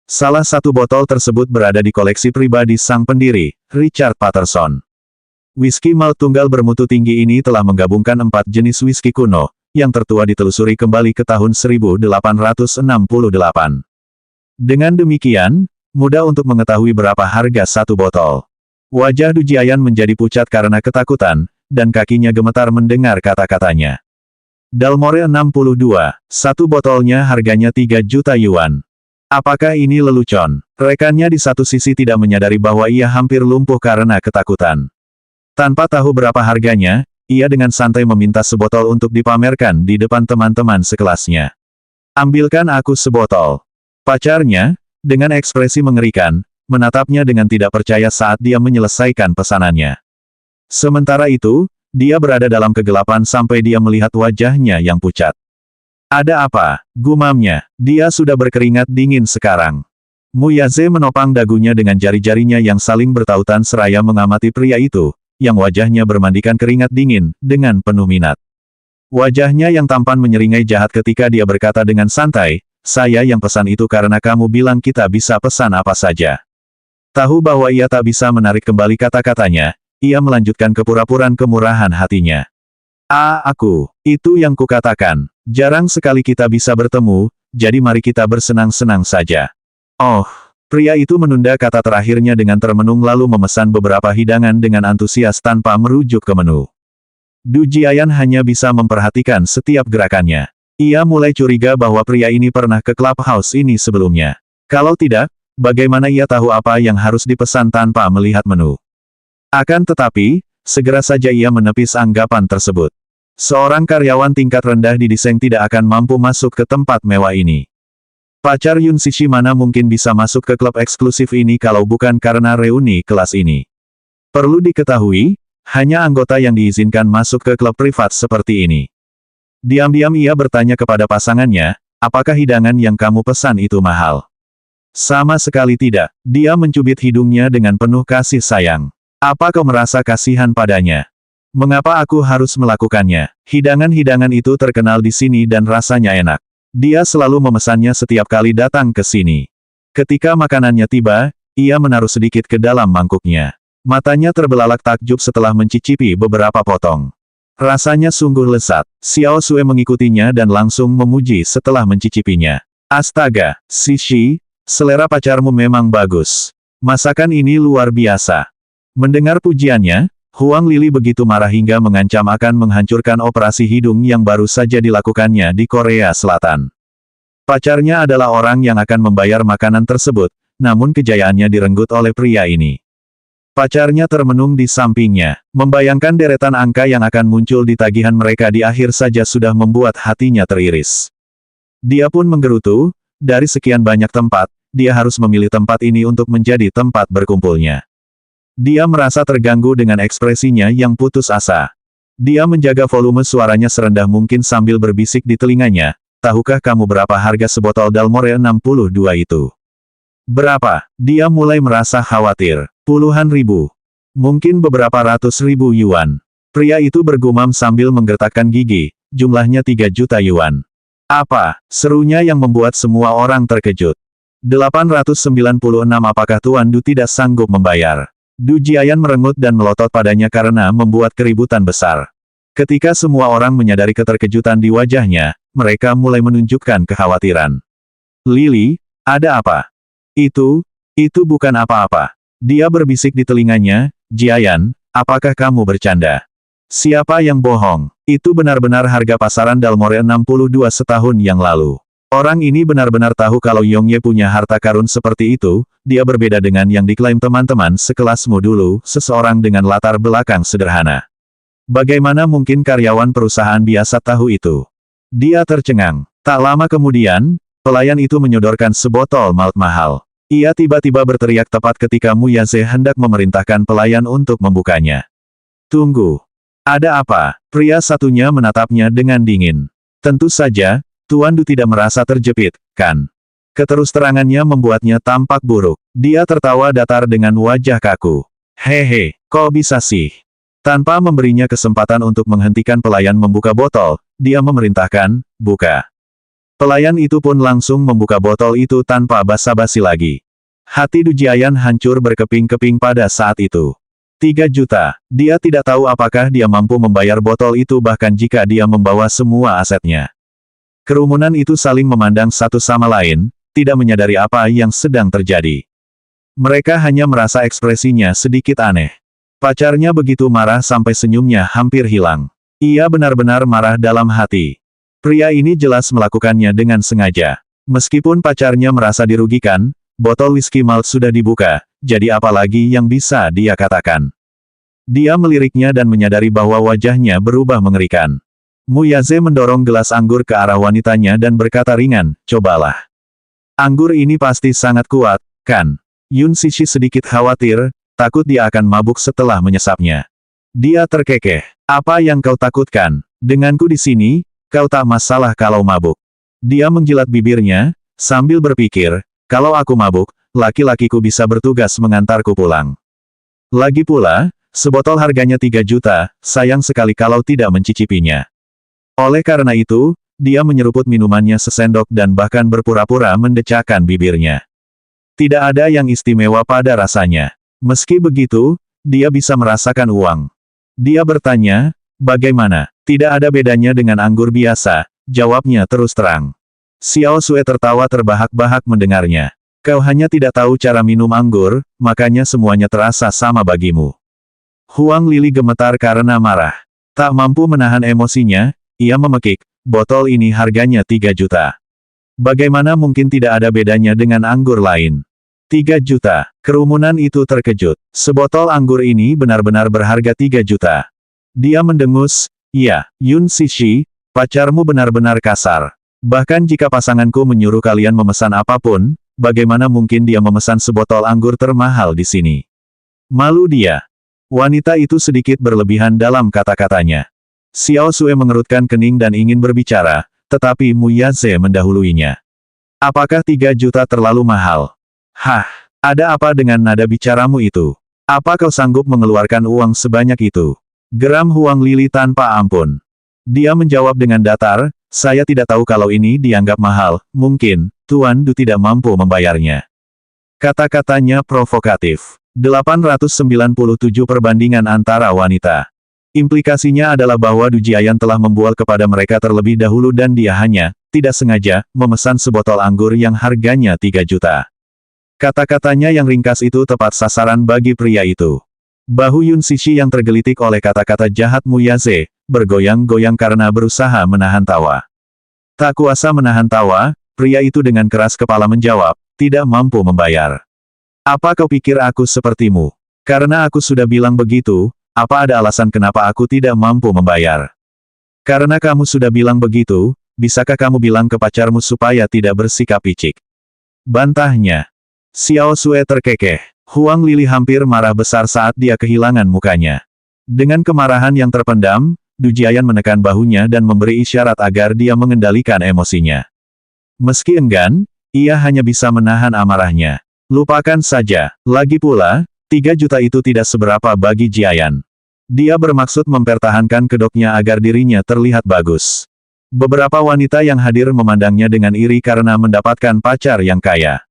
Salah satu botol tersebut berada di koleksi pribadi sang pendiri, Richard Patterson. Whisky malt tunggal bermutu tinggi ini telah menggabungkan 4 jenis whisky kuno, yang tertua ditelusuri kembali ke tahun 1868. Dengan demikian, mudah untuk mengetahui berapa harga satu botol. Wajah Du Jiayan menjadi pucat karena ketakutan, dan kakinya gemetar mendengar kata-katanya. Dalmore 62, satu botolnya harganya 3 juta yuan. Apakah ini lelucon? Rekannya di satu sisi tidak menyadari bahwa ia hampir lumpuh karena ketakutan. Tanpa tahu berapa harganya, ia dengan santai meminta sebotol untuk dipamerkan di depan teman-teman sekelasnya. Ambilkan aku sebotol. Pacarnya, dengan ekspresi mengerikan, menatapnya dengan tidak percaya saat dia menyelesaikan pesanannya. Sementara itu, dia berada dalam kegelapan sampai dia melihat wajahnya yang pucat. Ada apa? Gumamnya. Dia sudah berkeringat dingin sekarang. Mu Yaze menopang dagunya dengan jari-jarinya yang saling bertautan seraya mengamati pria itu, yang wajahnya bermandikan keringat dingin, dengan penuh minat. Wajahnya yang tampan menyeringai jahat ketika dia berkata dengan santai, saya yang pesan itu karena kamu bilang kita bisa pesan apa saja. Tahu bahwa ia tak bisa menarik kembali kata-katanya, ia melanjutkan kepura-puraan kemurahan hatinya. Aku, itu yang kukatakan, jarang sekali kita bisa bertemu, jadi mari kita bersenang-senang saja. Oh, pria itu menunda kata terakhirnya dengan termenung lalu memesan beberapa hidangan dengan antusias tanpa merujuk ke menu. Du Jiayan hanya bisa memperhatikan setiap gerakannya. Ia mulai curiga bahwa pria ini pernah ke clubhouse ini sebelumnya. Kalau tidak, bagaimana ia tahu apa yang harus dipesan tanpa melihat menu? Akan tetapi, segera saja ia menepis anggapan tersebut. Seorang karyawan tingkat rendah di Diseng tidak akan mampu masuk ke tempat mewah ini. Pacar Yun Sishi mana mungkin bisa masuk ke klub eksklusif ini kalau bukan karena reuni kelas ini. Perlu diketahui, hanya anggota yang diizinkan masuk ke klub privat seperti ini. Diam-diam ia bertanya kepada pasangannya, apakah hidangan yang kamu pesan itu mahal? Sama sekali tidak, dia mencubit hidungnya dengan penuh kasih sayang. Apa kau merasa kasihan padanya? Mengapa aku harus melakukannya? Hidangan-hidangan itu terkenal di sini dan rasanya enak. Dia selalu memesannya setiap kali datang ke sini. Ketika makanannya tiba, ia menaruh sedikit ke dalam mangkuknya. Matanya terbelalak takjub setelah mencicipi beberapa potong. Rasanya sungguh lezat. Xiao Sue mengikutinya dan langsung memuji setelah mencicipinya. Astaga, Sishi, selera pacarmu memang bagus. Masakan ini luar biasa. Mendengar pujiannya, Huang Lili begitu marah hingga mengancam akan menghancurkan operasi hidung yang baru saja dilakukannya di Korea Selatan. Pacarnya adalah orang yang akan membayar makanan tersebut, namun kejayaannya direnggut oleh pria ini. Pacarnya termenung di sampingnya, membayangkan deretan angka yang akan muncul di tagihan mereka di akhir saja sudah membuat hatinya teriris. Dia pun menggerutu, dari sekian banyak tempat, dia harus memilih tempat ini untuk menjadi tempat berkumpulnya. Dia merasa terganggu dengan ekspresinya yang putus asa. Dia menjaga volume suaranya serendah mungkin sambil berbisik di telinganya, tahukah kamu berapa harga sebotol Dalmore 62 itu? Berapa? Dia mulai merasa khawatir. Puluhan ribu. Mungkin beberapa ratus ribu yuan. Pria itu bergumam sambil menggertakkan gigi, jumlahnya 3 juta yuan. Apa? Serunya yang membuat semua orang terkejut. 896 apakah Tuan Du tidak sanggup membayar? Du Jiayan merengut dan melotot padanya karena membuat keributan besar. Ketika semua orang menyadari keterkejutan di wajahnya, mereka mulai menunjukkan kekhawatiran. Lili, ada apa? Itu bukan apa-apa. Dia berbisik di telinganya, Jiayan, apakah kamu bercanda? Siapa yang bohong? Itu benar-benar harga pasaran Dalmore 62 setahun yang lalu. Orang ini benar-benar tahu kalau Yongye punya harta karun seperti itu, dia berbeda dengan yang diklaim teman-teman sekelasmu dulu, seseorang dengan latar belakang sederhana. Bagaimana mungkin karyawan perusahaan biasa tahu itu? Dia tercengang. Tak lama kemudian, pelayan itu menyodorkan sebotol malt mahal. Ia tiba-tiba berteriak tepat ketika Mu Yaze hendak memerintahkan pelayan untuk membukanya. Tunggu. Ada apa? Pria satunya menatapnya dengan dingin. Tentu saja, Tuan Du tidak merasa terjepit, kan? Keterus-terangannya membuatnya tampak buruk. Dia tertawa datar dengan wajah kaku. Hehe, kok bisa sih? Tanpa memberinya kesempatan untuk menghentikan pelayan membuka botol, dia memerintahkan, buka. Pelayan itu pun langsung membuka botol itu tanpa basa-basi lagi. Hati Du Jiayan hancur berkeping-keping pada saat itu. 3 juta. Dia tidak tahu apakah dia mampu membayar botol itu bahkan jika dia membawa semua asetnya. Kerumunan itu saling memandang satu sama lain, tidak menyadari apa yang sedang terjadi. Mereka hanya merasa ekspresinya sedikit aneh. Pacarnya begitu marah sampai senyumnya hampir hilang. Ia benar-benar marah dalam hati. Pria ini jelas melakukannya dengan sengaja. Meskipun pacarnya merasa dirugikan, botol whisky malt sudah dibuka, jadi apa lagi yang bisa dia katakan? Dia meliriknya dan menyadari bahwa wajahnya berubah mengerikan. Muyaze mendorong gelas anggur ke arah wanitanya dan berkata ringan, cobalah. Anggur ini pasti sangat kuat, kan? Yun Sishi sedikit khawatir, takut dia akan mabuk setelah menyesapnya. Dia terkekeh. Apa yang kau takutkan? Denganku di sini, kau tak masalah kalau mabuk. Dia menjilat bibirnya, sambil berpikir, kalau aku mabuk, laki-lakiku bisa bertugas mengantarku pulang. Lagi pula, sebotol harganya 3 juta, sayang sekali kalau tidak mencicipinya. Oleh karena itu, dia menyeruput minumannya sesendok dan bahkan berpura-pura mendecakkan bibirnya. Tidak ada yang istimewa pada rasanya. Meski begitu, dia bisa merasakan uang. Dia bertanya, bagaimana? Tidak ada bedanya dengan anggur biasa, jawabnya terus terang. Xiao Sue tertawa terbahak-bahak mendengarnya. Kau hanya tidak tahu cara minum anggur, makanya semuanya terasa sama bagimu. Huang Lili gemetar karena marah. Tak mampu menahan emosinya, ia memekik, botol ini harganya 3 juta. Bagaimana mungkin tidak ada bedanya dengan anggur lain? 3 juta. Kerumunan itu terkejut. Sebotol anggur ini benar-benar berharga 3 juta. Dia mendengus, ya, Yun Sishi, pacarmu benar-benar kasar. Bahkan jika pasanganku menyuruh kalian memesan apapun, bagaimana mungkin dia memesan sebotol anggur termahal di sini? Malu dia. Wanita itu sedikit berlebihan dalam kata-katanya. Xiao Sue mengerutkan kening dan ingin berbicara, tetapi Muyaze mendahuluinya. Apakah 3 juta terlalu mahal? Hah, ada apa dengan nada bicaramu itu? Apa kau sanggup mengeluarkan uang sebanyak itu? Geram Huang Lili tanpa ampun. Dia menjawab dengan datar, saya tidak tahu kalau ini dianggap mahal, mungkin, Tuan Du tidak mampu membayarnya. Kata-katanya provokatif. 897 perbandingan antara wanita. Implikasinya adalah bahwa Du Jiayan telah membual kepada mereka terlebih dahulu dan dia hanya, tidak sengaja, memesan sebotol anggur yang harganya 3 juta. Kata-katanya yang ringkas itu tepat sasaran bagi pria itu. Bahu Yun Sishi yang tergelitik oleh kata-kata jahat Muyaze, bergoyang-goyang karena berusaha menahan tawa. Tak kuasa menahan tawa, pria itu dengan keras kepala menjawab, tidak mampu membayar. Apa kau pikir aku sepertimu? Karena aku sudah bilang begitu, apa ada alasan kenapa aku tidak mampu membayar? Karena kamu sudah bilang begitu, bisakah kamu bilang ke pacarmu supaya tidak bersikap picik? Bantahnya. Xiao Sue terkekeh. Huang Lili hampir marah besar saat dia kehilangan mukanya. Dengan kemarahan yang terpendam, Du Jiayan menekan bahunya dan memberi isyarat agar dia mengendalikan emosinya. Meski enggan, ia hanya bisa menahan amarahnya. Lupakan saja. Lagi pula, 3 juta itu tidak seberapa bagi Jiayan. Dia bermaksud mempertahankan kedoknya agar dirinya terlihat bagus. Beberapa wanita yang hadir memandangnya dengan iri karena mendapatkan pacar yang kaya.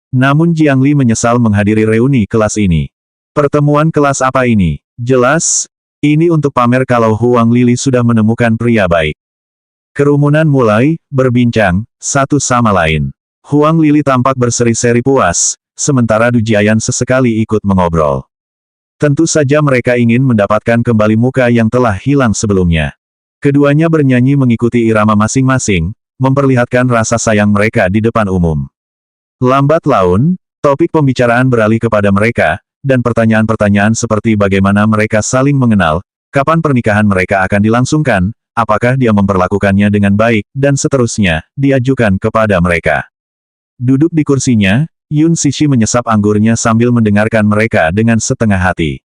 Namun Jiang Li menyesal menghadiri reuni kelas ini. Pertemuan kelas apa ini? Jelas, ini untuk pamer kalau Huang Lili sudah menemukan pria baik. Kerumunan mulai berbincang satu sama lain. Huang Lili tampak berseri-seri puas, sementara Du Jiayan sesekali ikut mengobrol. Tentu saja mereka ingin mendapatkan kembali muka yang telah hilang sebelumnya. Keduanya bernyanyi mengikuti irama masing-masing, memperlihatkan rasa sayang mereka di depan umum. Lambat laun, topik pembicaraan beralih kepada mereka, dan pertanyaan-pertanyaan seperti bagaimana mereka saling mengenal, kapan pernikahan mereka akan dilangsungkan, apakah dia memperlakukannya dengan baik, dan seterusnya, diajukan kepada mereka. Duduk di kursinya, Yun Sishi menyesap anggurnya sambil mendengarkan mereka dengan setengah hati.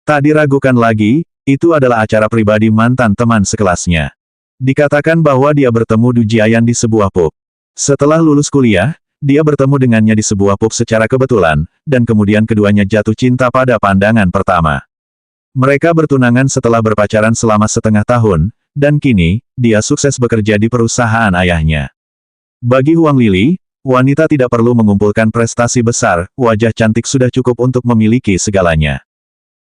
Tak diragukan lagi, itu adalah acara pribadi mantan teman sekelasnya. Dikatakan bahwa dia bertemu Du Jiayan di sebuah pub. Setelah lulus kuliah, dia bertemu dengannya di sebuah pub secara kebetulan, dan kemudian keduanya jatuh cinta pada pandangan pertama. Mereka bertunangan setelah berpacaran selama setengah tahun, dan kini, dia sukses bekerja di perusahaan ayahnya. Bagi Huang Lili, wanita tidak perlu mengumpulkan prestasi besar, wajah cantik sudah cukup untuk memiliki segalanya.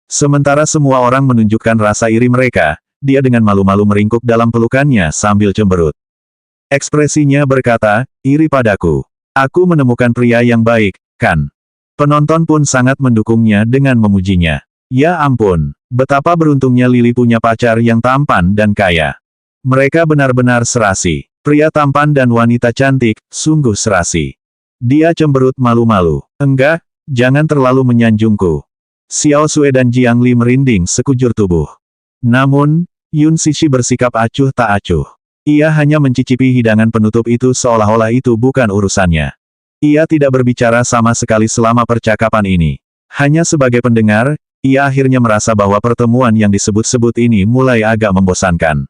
Sementara semua orang menunjukkan rasa iri mereka, dia dengan malu-malu meringkuk dalam pelukannya sambil cemberut. Ekspresinya berkata, iri padaku. Aku menemukan pria yang baik, kan? Penonton pun sangat mendukungnya dengan memujinya. Ya ampun, betapa beruntungnya Lily punya pacar yang tampan dan kaya. Mereka benar-benar serasi. Pria tampan dan wanita cantik, sungguh serasi. Dia cemberut malu-malu. Enggak, jangan terlalu menyanjungku. Xiao Sui dan Jiang Li merinding sekujur tubuh. Namun, Yun Cixi bersikap acuh tak acuh. Ia hanya mencicipi hidangan penutup itu seolah-olah itu bukan urusannya. Ia tidak berbicara sama sekali selama percakapan ini. Hanya sebagai pendengar, ia akhirnya merasa bahwa pertemuan yang disebut-sebut ini mulai agak membosankan.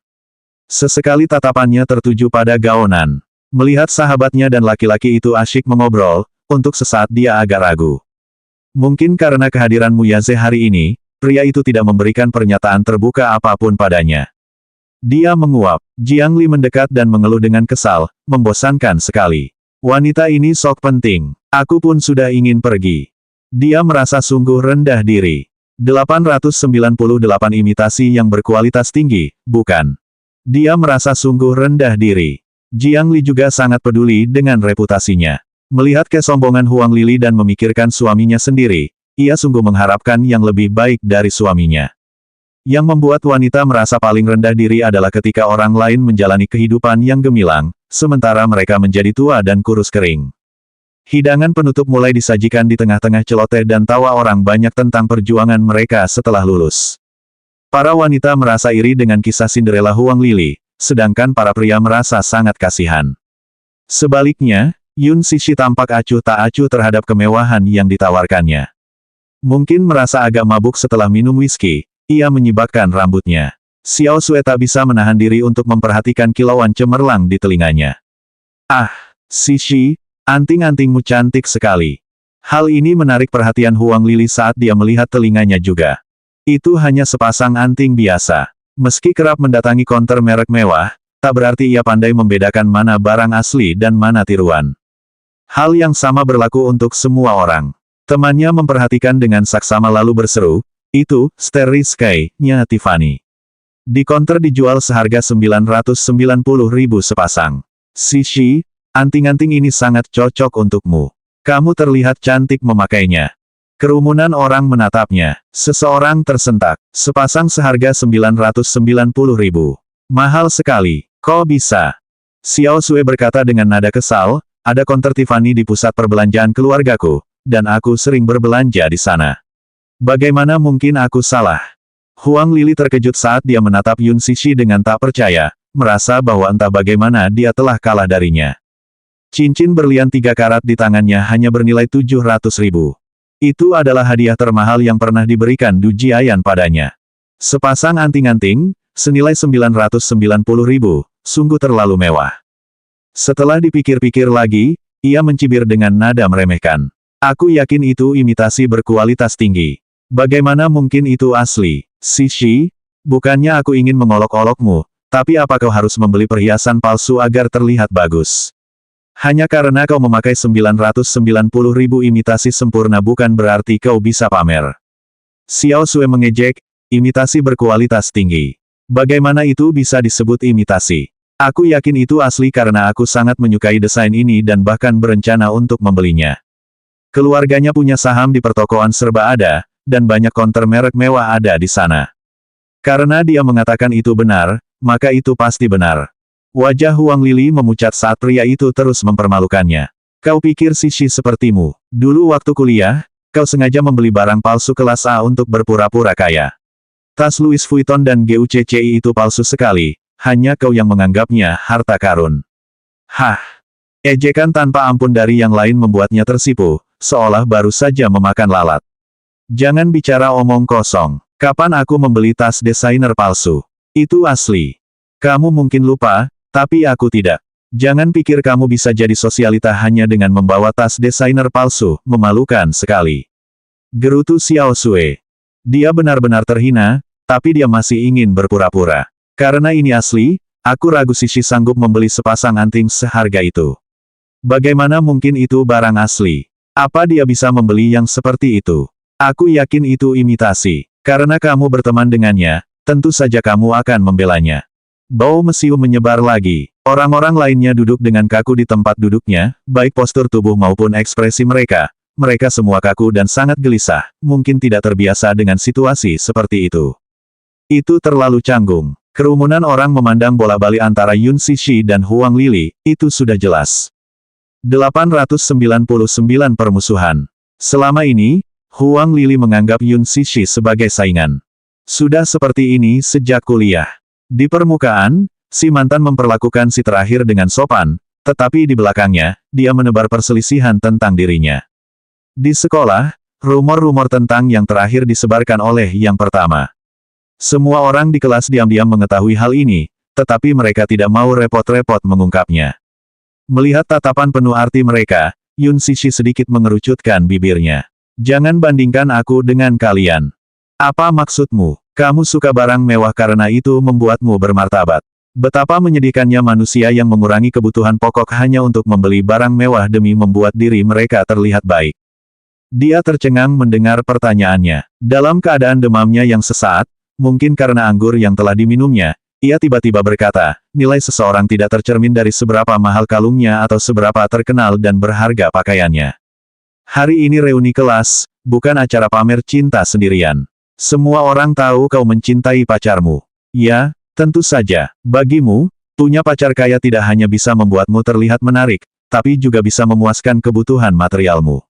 Sesekali tatapannya tertuju pada gaonan. Melihat sahabatnya dan laki-laki itu asyik mengobrol, untuk sesaat dia agak ragu. Mungkin karena kehadiran Muyaze hari ini, pria itu tidak memberikan pernyataan terbuka apapun padanya. Dia menguap. Jiang Li mendekat dan mengeluh dengan kesal, membosankan sekali. Wanita ini sok penting. Aku pun sudah ingin pergi. Dia merasa sungguh rendah diri. 898 imitasi yang berkualitas tinggi, bukan? Dia merasa sungguh rendah diri. Jiang Li juga sangat peduli dengan reputasinya. Melihat kesombongan Huang Lili dan memikirkan suaminya sendiri, ia sungguh mengharapkan yang lebih baik dari suaminya. Yang membuat wanita merasa paling rendah diri adalah ketika orang lain menjalani kehidupan yang gemilang, sementara mereka menjadi tua dan kurus kering. Hidangan penutup mulai disajikan di tengah-tengah celoteh dan tawa orang banyak tentang perjuangan mereka setelah lulus. Para wanita merasa iri dengan kisah Cinderella Huang Lili, sedangkan para pria merasa sangat kasihan. Sebaliknya, Yun Cixi tampak acuh tak acuh terhadap kemewahan yang ditawarkannya. Mungkin merasa agak mabuk setelah minum whisky, ia menyibakkan rambutnya. Xiao Sui tak bisa menahan diri untuk memperhatikan kilauan cemerlang di telinganya. Ah, Cixi, anting-antingmu cantik sekali. Hal ini menarik perhatian Huang Lili saat dia melihat telinganya juga. Itu hanya sepasang anting biasa. Meski kerap mendatangi konter merek mewah, tak berarti ia pandai membedakan mana barang asli dan mana tiruan. Hal yang sama berlaku untuk semua orang. Temannya memperhatikan dengan saksama lalu berseru, itu, Starry Sky-nya Tiffany. Di konter dijual seharga 990.000 sepasang. Cixi, anting-anting ini sangat cocok untukmu. Kamu terlihat cantik memakainya. Kerumunan orang menatapnya. Seseorang tersentak. Sepasang seharga 990.000. Mahal sekali. Kok bisa? Xiao Sui berkata dengan nada kesal, ada konter Tiffany di pusat perbelanjaan keluargaku, dan aku sering berbelanja di sana. Bagaimana mungkin aku salah? Huang Lili terkejut saat dia menatap Yun Cixi dengan tak percaya, merasa bahwa entah bagaimana dia telah kalah darinya. Cincin berlian 3 karat di tangannya hanya bernilai 700.000. Itu adalah hadiah termahal yang pernah diberikan Du Jiayan padanya. Sepasang anting-anting, senilai 990.000, sungguh terlalu mewah. Setelah dipikir-pikir lagi, ia mencibir dengan nada meremehkan. Aku yakin itu imitasi berkualitas tinggi. Bagaimana mungkin itu asli? Cixi, bukannya aku ingin mengolok-olokmu, tapi apa kau harus membeli perhiasan palsu agar terlihat bagus? Hanya karena kau memakai 990.000 imitasi sempurna bukan berarti kau bisa pamer. Xiao Sui mengejek, imitasi berkualitas tinggi. Bagaimana itu bisa disebut imitasi? Aku yakin itu asli karena aku sangat menyukai desain ini dan bahkan berencana untuk membelinya. Keluarganya punya saham di pertokoan serba ada, dan banyak konter merek mewah ada di sana. Karena dia mengatakan itu benar, maka itu pasti benar. Wajah Huang Lili memucat saat pria itu terus mempermalukannya. Kau pikir Cixi sepertimu? Dulu waktu kuliah, kau sengaja membeli barang palsu kelas A untuk berpura-pura kaya. Tas Louis Vuitton dan GUCCI itu palsu sekali, hanya kau yang menganggapnya harta karun. Hah! Ejekan tanpa ampun dari yang lain membuatnya tersipu, seolah baru saja memakan lalat. Jangan bicara omong kosong. Kapan aku membeli tas desainer palsu? Itu asli. Kamu mungkin lupa, tapi aku tidak. Jangan pikir kamu bisa jadi sosialita hanya dengan membawa tas desainer palsu, memalukan sekali. Gerutu Xiao Sui. Dia benar-benar terhina, tapi dia masih ingin berpura-pura. Karena ini asli, aku ragu Cixi sanggup membeli sepasang anting seharga itu. Bagaimana mungkin itu barang asli? Apa dia bisa membeli yang seperti itu? Aku yakin itu imitasi. Karena kamu berteman dengannya, tentu saja kamu akan membelanya. Bau mesiu menyebar lagi. Orang-orang lainnya duduk dengan kaku di tempat duduknya, baik postur tubuh maupun ekspresi mereka. Mereka semua kaku dan sangat gelisah, mungkin tidak terbiasa dengan situasi seperti itu. Itu terlalu canggung. Kerumunan orang memandang bola-balik antara Yun Cixi dan Huang Lili, itu sudah jelas. 899 permusuhan. Selama ini, Huang Lili menganggap Yun Cixi sebagai saingan. Sudah seperti ini sejak kuliah. Di permukaan, si mantan memperlakukan si terakhir dengan sopan, tetapi di belakangnya, dia menebar perselisihan tentang dirinya. Di sekolah, rumor-rumor tentang yang terakhir disebarkan oleh yang pertama. Semua orang di kelas diam-diam mengetahui hal ini, tetapi mereka tidak mau repot-repot mengungkapnya. Melihat tatapan penuh arti mereka, Yun Cixi sedikit mengerucutkan bibirnya. Jangan bandingkan aku dengan kalian. Apa maksudmu? Kamu suka barang mewah karena itu membuatmu bermartabat. Betapa menyedihkannya manusia yang mengurangi kebutuhan pokok hanya untuk membeli barang mewah demi membuat diri mereka terlihat baik. Dia tercengang mendengar pertanyaannya. Dalam keadaan demamnya yang sesaat, mungkin karena anggur yang telah diminumnya, ia tiba-tiba berkata, nilai seseorang tidak tercermin dari seberapa mahal kalungnya atau seberapa terkenal dan berharga pakaiannya. Hari ini reuni kelas, bukan acara pamer cinta sendirian. Semua orang tahu kau mencintai pacarmu. Ya, tentu saja. Bagimu, punya pacar kaya tidak hanya bisa membuatmu terlihat menarik, tapi juga bisa memuaskan kebutuhan materialmu.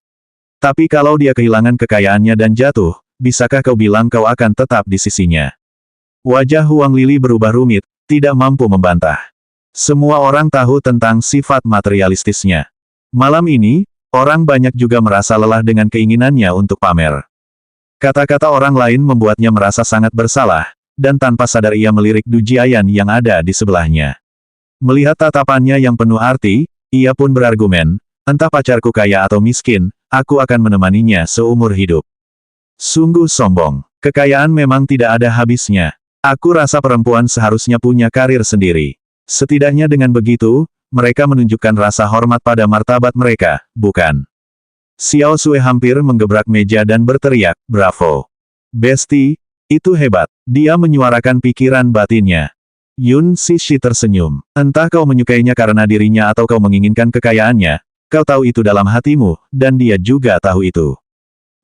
Tapi kalau dia kehilangan kekayaannya dan jatuh, bisakah kau bilang kau akan tetap di sisinya? Wajah Huang Lili berubah rumit, tidak mampu membantah. Semua orang tahu tentang sifat materialistisnya. Malam ini, orang banyak juga merasa lelah dengan keinginannya untuk pamer. Kata-kata orang lain membuatnya merasa sangat bersalah, dan tanpa sadar ia melirik Du Jiayan yang ada di sebelahnya. Melihat tatapannya yang penuh arti, ia pun berargumen, entah pacarku kaya atau miskin, aku akan menemaninya seumur hidup. Sungguh sombong. Kekayaan memang tidak ada habisnya. Aku rasa perempuan seharusnya punya karir sendiri. Setidaknya dengan begitu, mereka menunjukkan rasa hormat pada martabat mereka, bukan? Xiao Sui hampir menggebrak meja dan berteriak, bravo. Besti, itu hebat. Dia menyuarakan pikiran batinnya. Yun Cixi tersenyum. Entah kau menyukainya karena dirinya atau kau menginginkan kekayaannya, kau tahu itu dalam hatimu, dan dia juga tahu itu.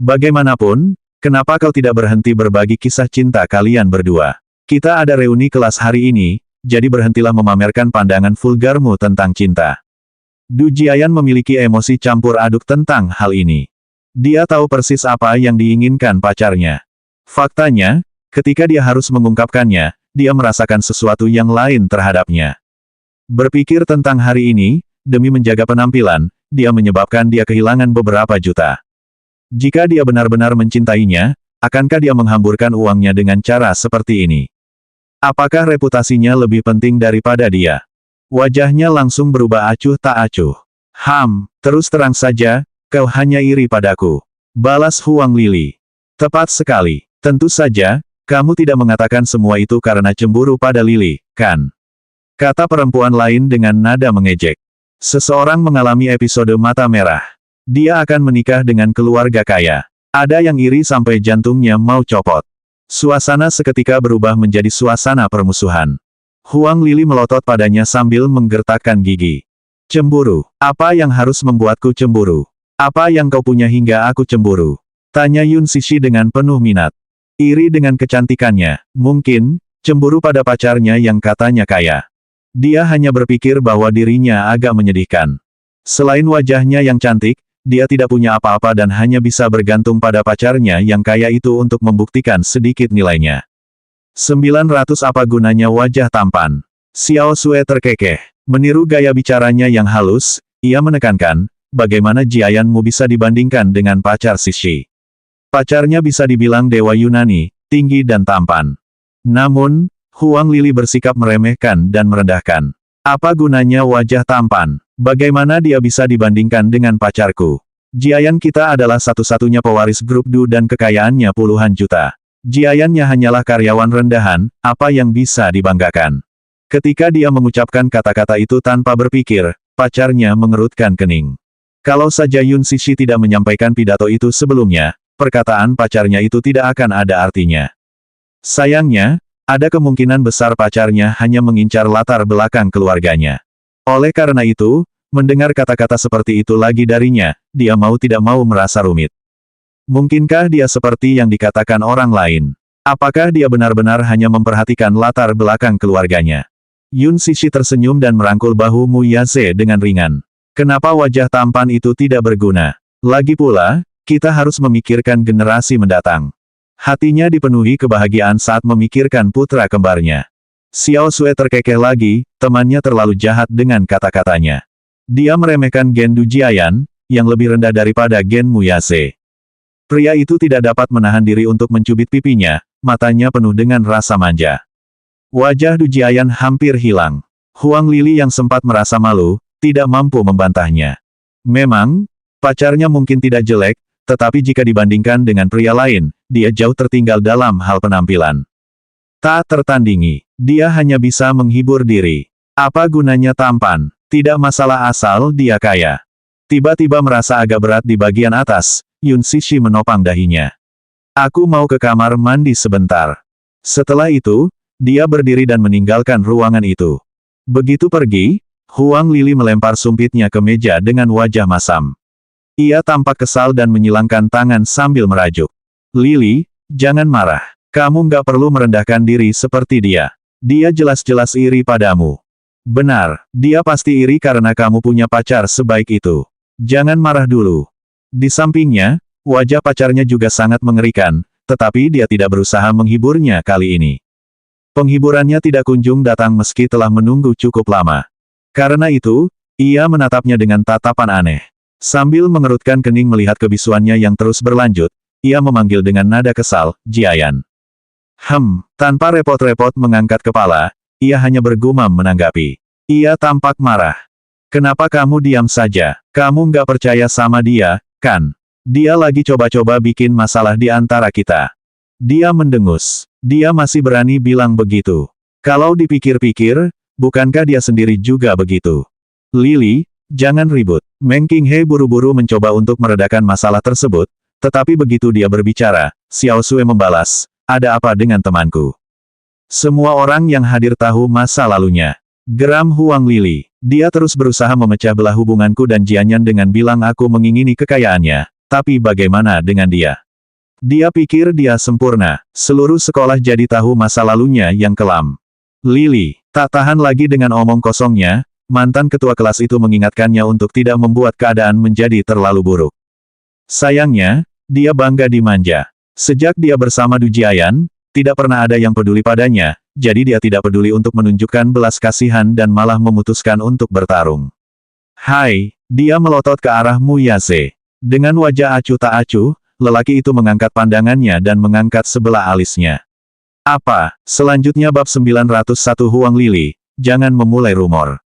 Bagaimanapun, kenapa kau tidak berhenti berbagi kisah cinta kalian berdua? Kita ada reuni kelas hari ini, jadi berhentilah memamerkan pandangan vulgarmu tentang cinta. Du Jiayan memiliki emosi campur aduk tentang hal ini. Dia tahu persis apa yang diinginkan pacarnya. Faktanya, ketika dia harus mengungkapkannya, dia merasakan sesuatu yang lain terhadapnya. Berpikir tentang hari ini, demi menjaga penampilan, dia menyebabkan dia kehilangan beberapa juta. Jika dia benar-benar mencintainya, akankah dia menghamburkan uangnya dengan cara seperti ini? Apakah reputasinya lebih penting daripada dia? Wajahnya langsung berubah acuh tak acuh. Terus terang saja, kau hanya iri padaku. Balas Huang Lili. Tepat sekali. Tentu saja, kamu tidak mengatakan semua itu karena cemburu pada Lili, kan? Kata perempuan lain dengan nada mengejek. Seseorang mengalami episode mata merah. Dia akan menikah dengan keluarga kaya. Ada yang iri sampai jantungnya mau copot. Suasana seketika berubah menjadi suasana permusuhan. Huang Lili melotot padanya sambil menggertakkan gigi. Cemburu. Apa yang harus membuatku cemburu? Apa yang kau punya hingga aku cemburu? Tanya Yun Cixi dengan penuh minat. Iri dengan kecantikannya. Mungkin, cemburu pada pacarnya yang katanya kaya. Dia hanya berpikir bahwa dirinya agak menyedihkan. Selain wajahnya yang cantik, dia tidak punya apa-apa dan hanya bisa bergantung pada pacarnya yang kaya itu untuk membuktikan sedikit nilainya. 900 apa gunanya wajah tampan? Xiao Sui terkekeh. Meniru gaya bicaranya yang halus, ia menekankan, bagaimana Jiayanmu bisa dibandingkan dengan pacar Cixi? Pacarnya bisa dibilang dewa Yunani, tinggi dan tampan. Namun, Huang Lili bersikap meremehkan dan merendahkan. Apa gunanya wajah tampan? Bagaimana dia bisa dibandingkan dengan pacarku? Jiayan kita adalah satu-satunya pewaris grup Du dan kekayaannya puluhan juta. Jiayannya hanyalah karyawan rendahan, apa yang bisa dibanggakan? Ketika dia mengucapkan kata-kata itu tanpa berpikir, pacarnya mengerutkan kening. Kalau saja Yun Cixi tidak menyampaikan pidato itu sebelumnya, perkataan pacarnya itu tidak akan ada artinya. Sayangnya, Ada kemungkinan besar pacarnya hanya mengincar latar belakang keluarganya. Oleh karena itu, mendengar kata-kata seperti itu lagi darinya, dia mau tidak mau merasa rumit. Mungkinkah dia seperti yang dikatakan orang lain? Apakah dia benar-benar hanya memperhatikan latar belakang keluarganya? Yun Sishi tersenyum dan merangkul bahu Mu Yaze dengan ringan. Kenapa wajah tampan itu tidak berguna? Lagi pula, kita harus memikirkan generasi mendatang. Hatinya dipenuhi kebahagiaan saat memikirkan putra kembarnya. Xiao Sui terkekeh lagi, temannya terlalu jahat dengan kata-katanya. Dia meremehkan Gen Du Jiayan, yang lebih rendah daripada Gen Mu Yaze. Pria itu tidak dapat menahan diri untuk mencubit pipinya, matanya penuh dengan rasa manja. Wajah Du Jiayan hampir hilang. Huang Lili yang sempat merasa malu, tidak mampu membantahnya. Memang, pacarnya mungkin tidak jelek, tetapi jika dibandingkan dengan pria lain, dia jauh tertinggal dalam hal penampilan. Tak tertandingi, dia hanya bisa menghibur diri. Apa gunanya tampan? Tidak masalah asal dia kaya. Tiba-tiba merasa agak berat di bagian atas, Yun Sishi menopang dahinya. Aku mau ke kamar mandi sebentar. Setelah itu, dia berdiri dan meninggalkan ruangan itu. Begitu pergi, Huang Lili melempar sumpitnya ke meja dengan wajah masam. Ia tampak kesal dan menyilangkan tangan sambil merajuk. Lili, jangan marah. Kamu nggak perlu merendahkan diri seperti dia. Dia jelas-jelas iri padamu. Benar, dia pasti iri karena kamu punya pacar sebaik itu. Jangan marah dulu. Di sampingnya, wajah pacarnya juga sangat mengerikan, tetapi dia tidak berusaha menghiburnya kali ini. Penghiburannya tidak kunjung datang meski telah menunggu cukup lama. Karena itu, ia menatapnya dengan tatapan aneh. Sambil mengerutkan kening melihat kebisuannya yang terus berlanjut, ia memanggil dengan nada kesal, Jiayan. Tanpa repot-repot mengangkat kepala, ia hanya bergumam menanggapi. Ia tampak marah. Kenapa kamu diam saja? Kamu nggak percaya sama dia, kan? Dia lagi coba-coba bikin masalah di antara kita. Dia mendengus. Dia masih berani bilang begitu. Kalau dipikir-pikir, bukankah dia sendiri juga begitu? Lili, jangan ribut. Meng Qinghe buru-buru mencoba untuk meredakan masalah tersebut, tetapi begitu dia berbicara, Xiao Sui membalas, ada apa dengan temanku? Semua orang yang hadir tahu masa lalunya. Geram Huang Lili. Dia terus berusaha memecah belah hubunganku dan Jianyan dengan bilang aku mengingini kekayaannya, tapi bagaimana dengan dia? Dia pikir dia sempurna, seluruh sekolah jadi tahu masa lalunya yang kelam. Lili, tak tahan lagi dengan omong kosongnya, mantan ketua kelas itu mengingatkannya untuk tidak membuat keadaan menjadi terlalu buruk. Sayangnya, dia bangga dimanja. Sejak dia bersama Du Jiayan, tidak pernah ada yang peduli padanya, jadi dia tidak peduli untuk menunjukkan belas kasihan dan malah memutuskan untuk bertarung. Hai, dia melotot ke arah Mu Yaze. Dengan wajah acuh tak acuh, lelaki itu mengangkat pandangannya dan mengangkat sebelah alisnya. Apa? Selanjutnya bab 901 Huang Lili, jangan memulai rumor.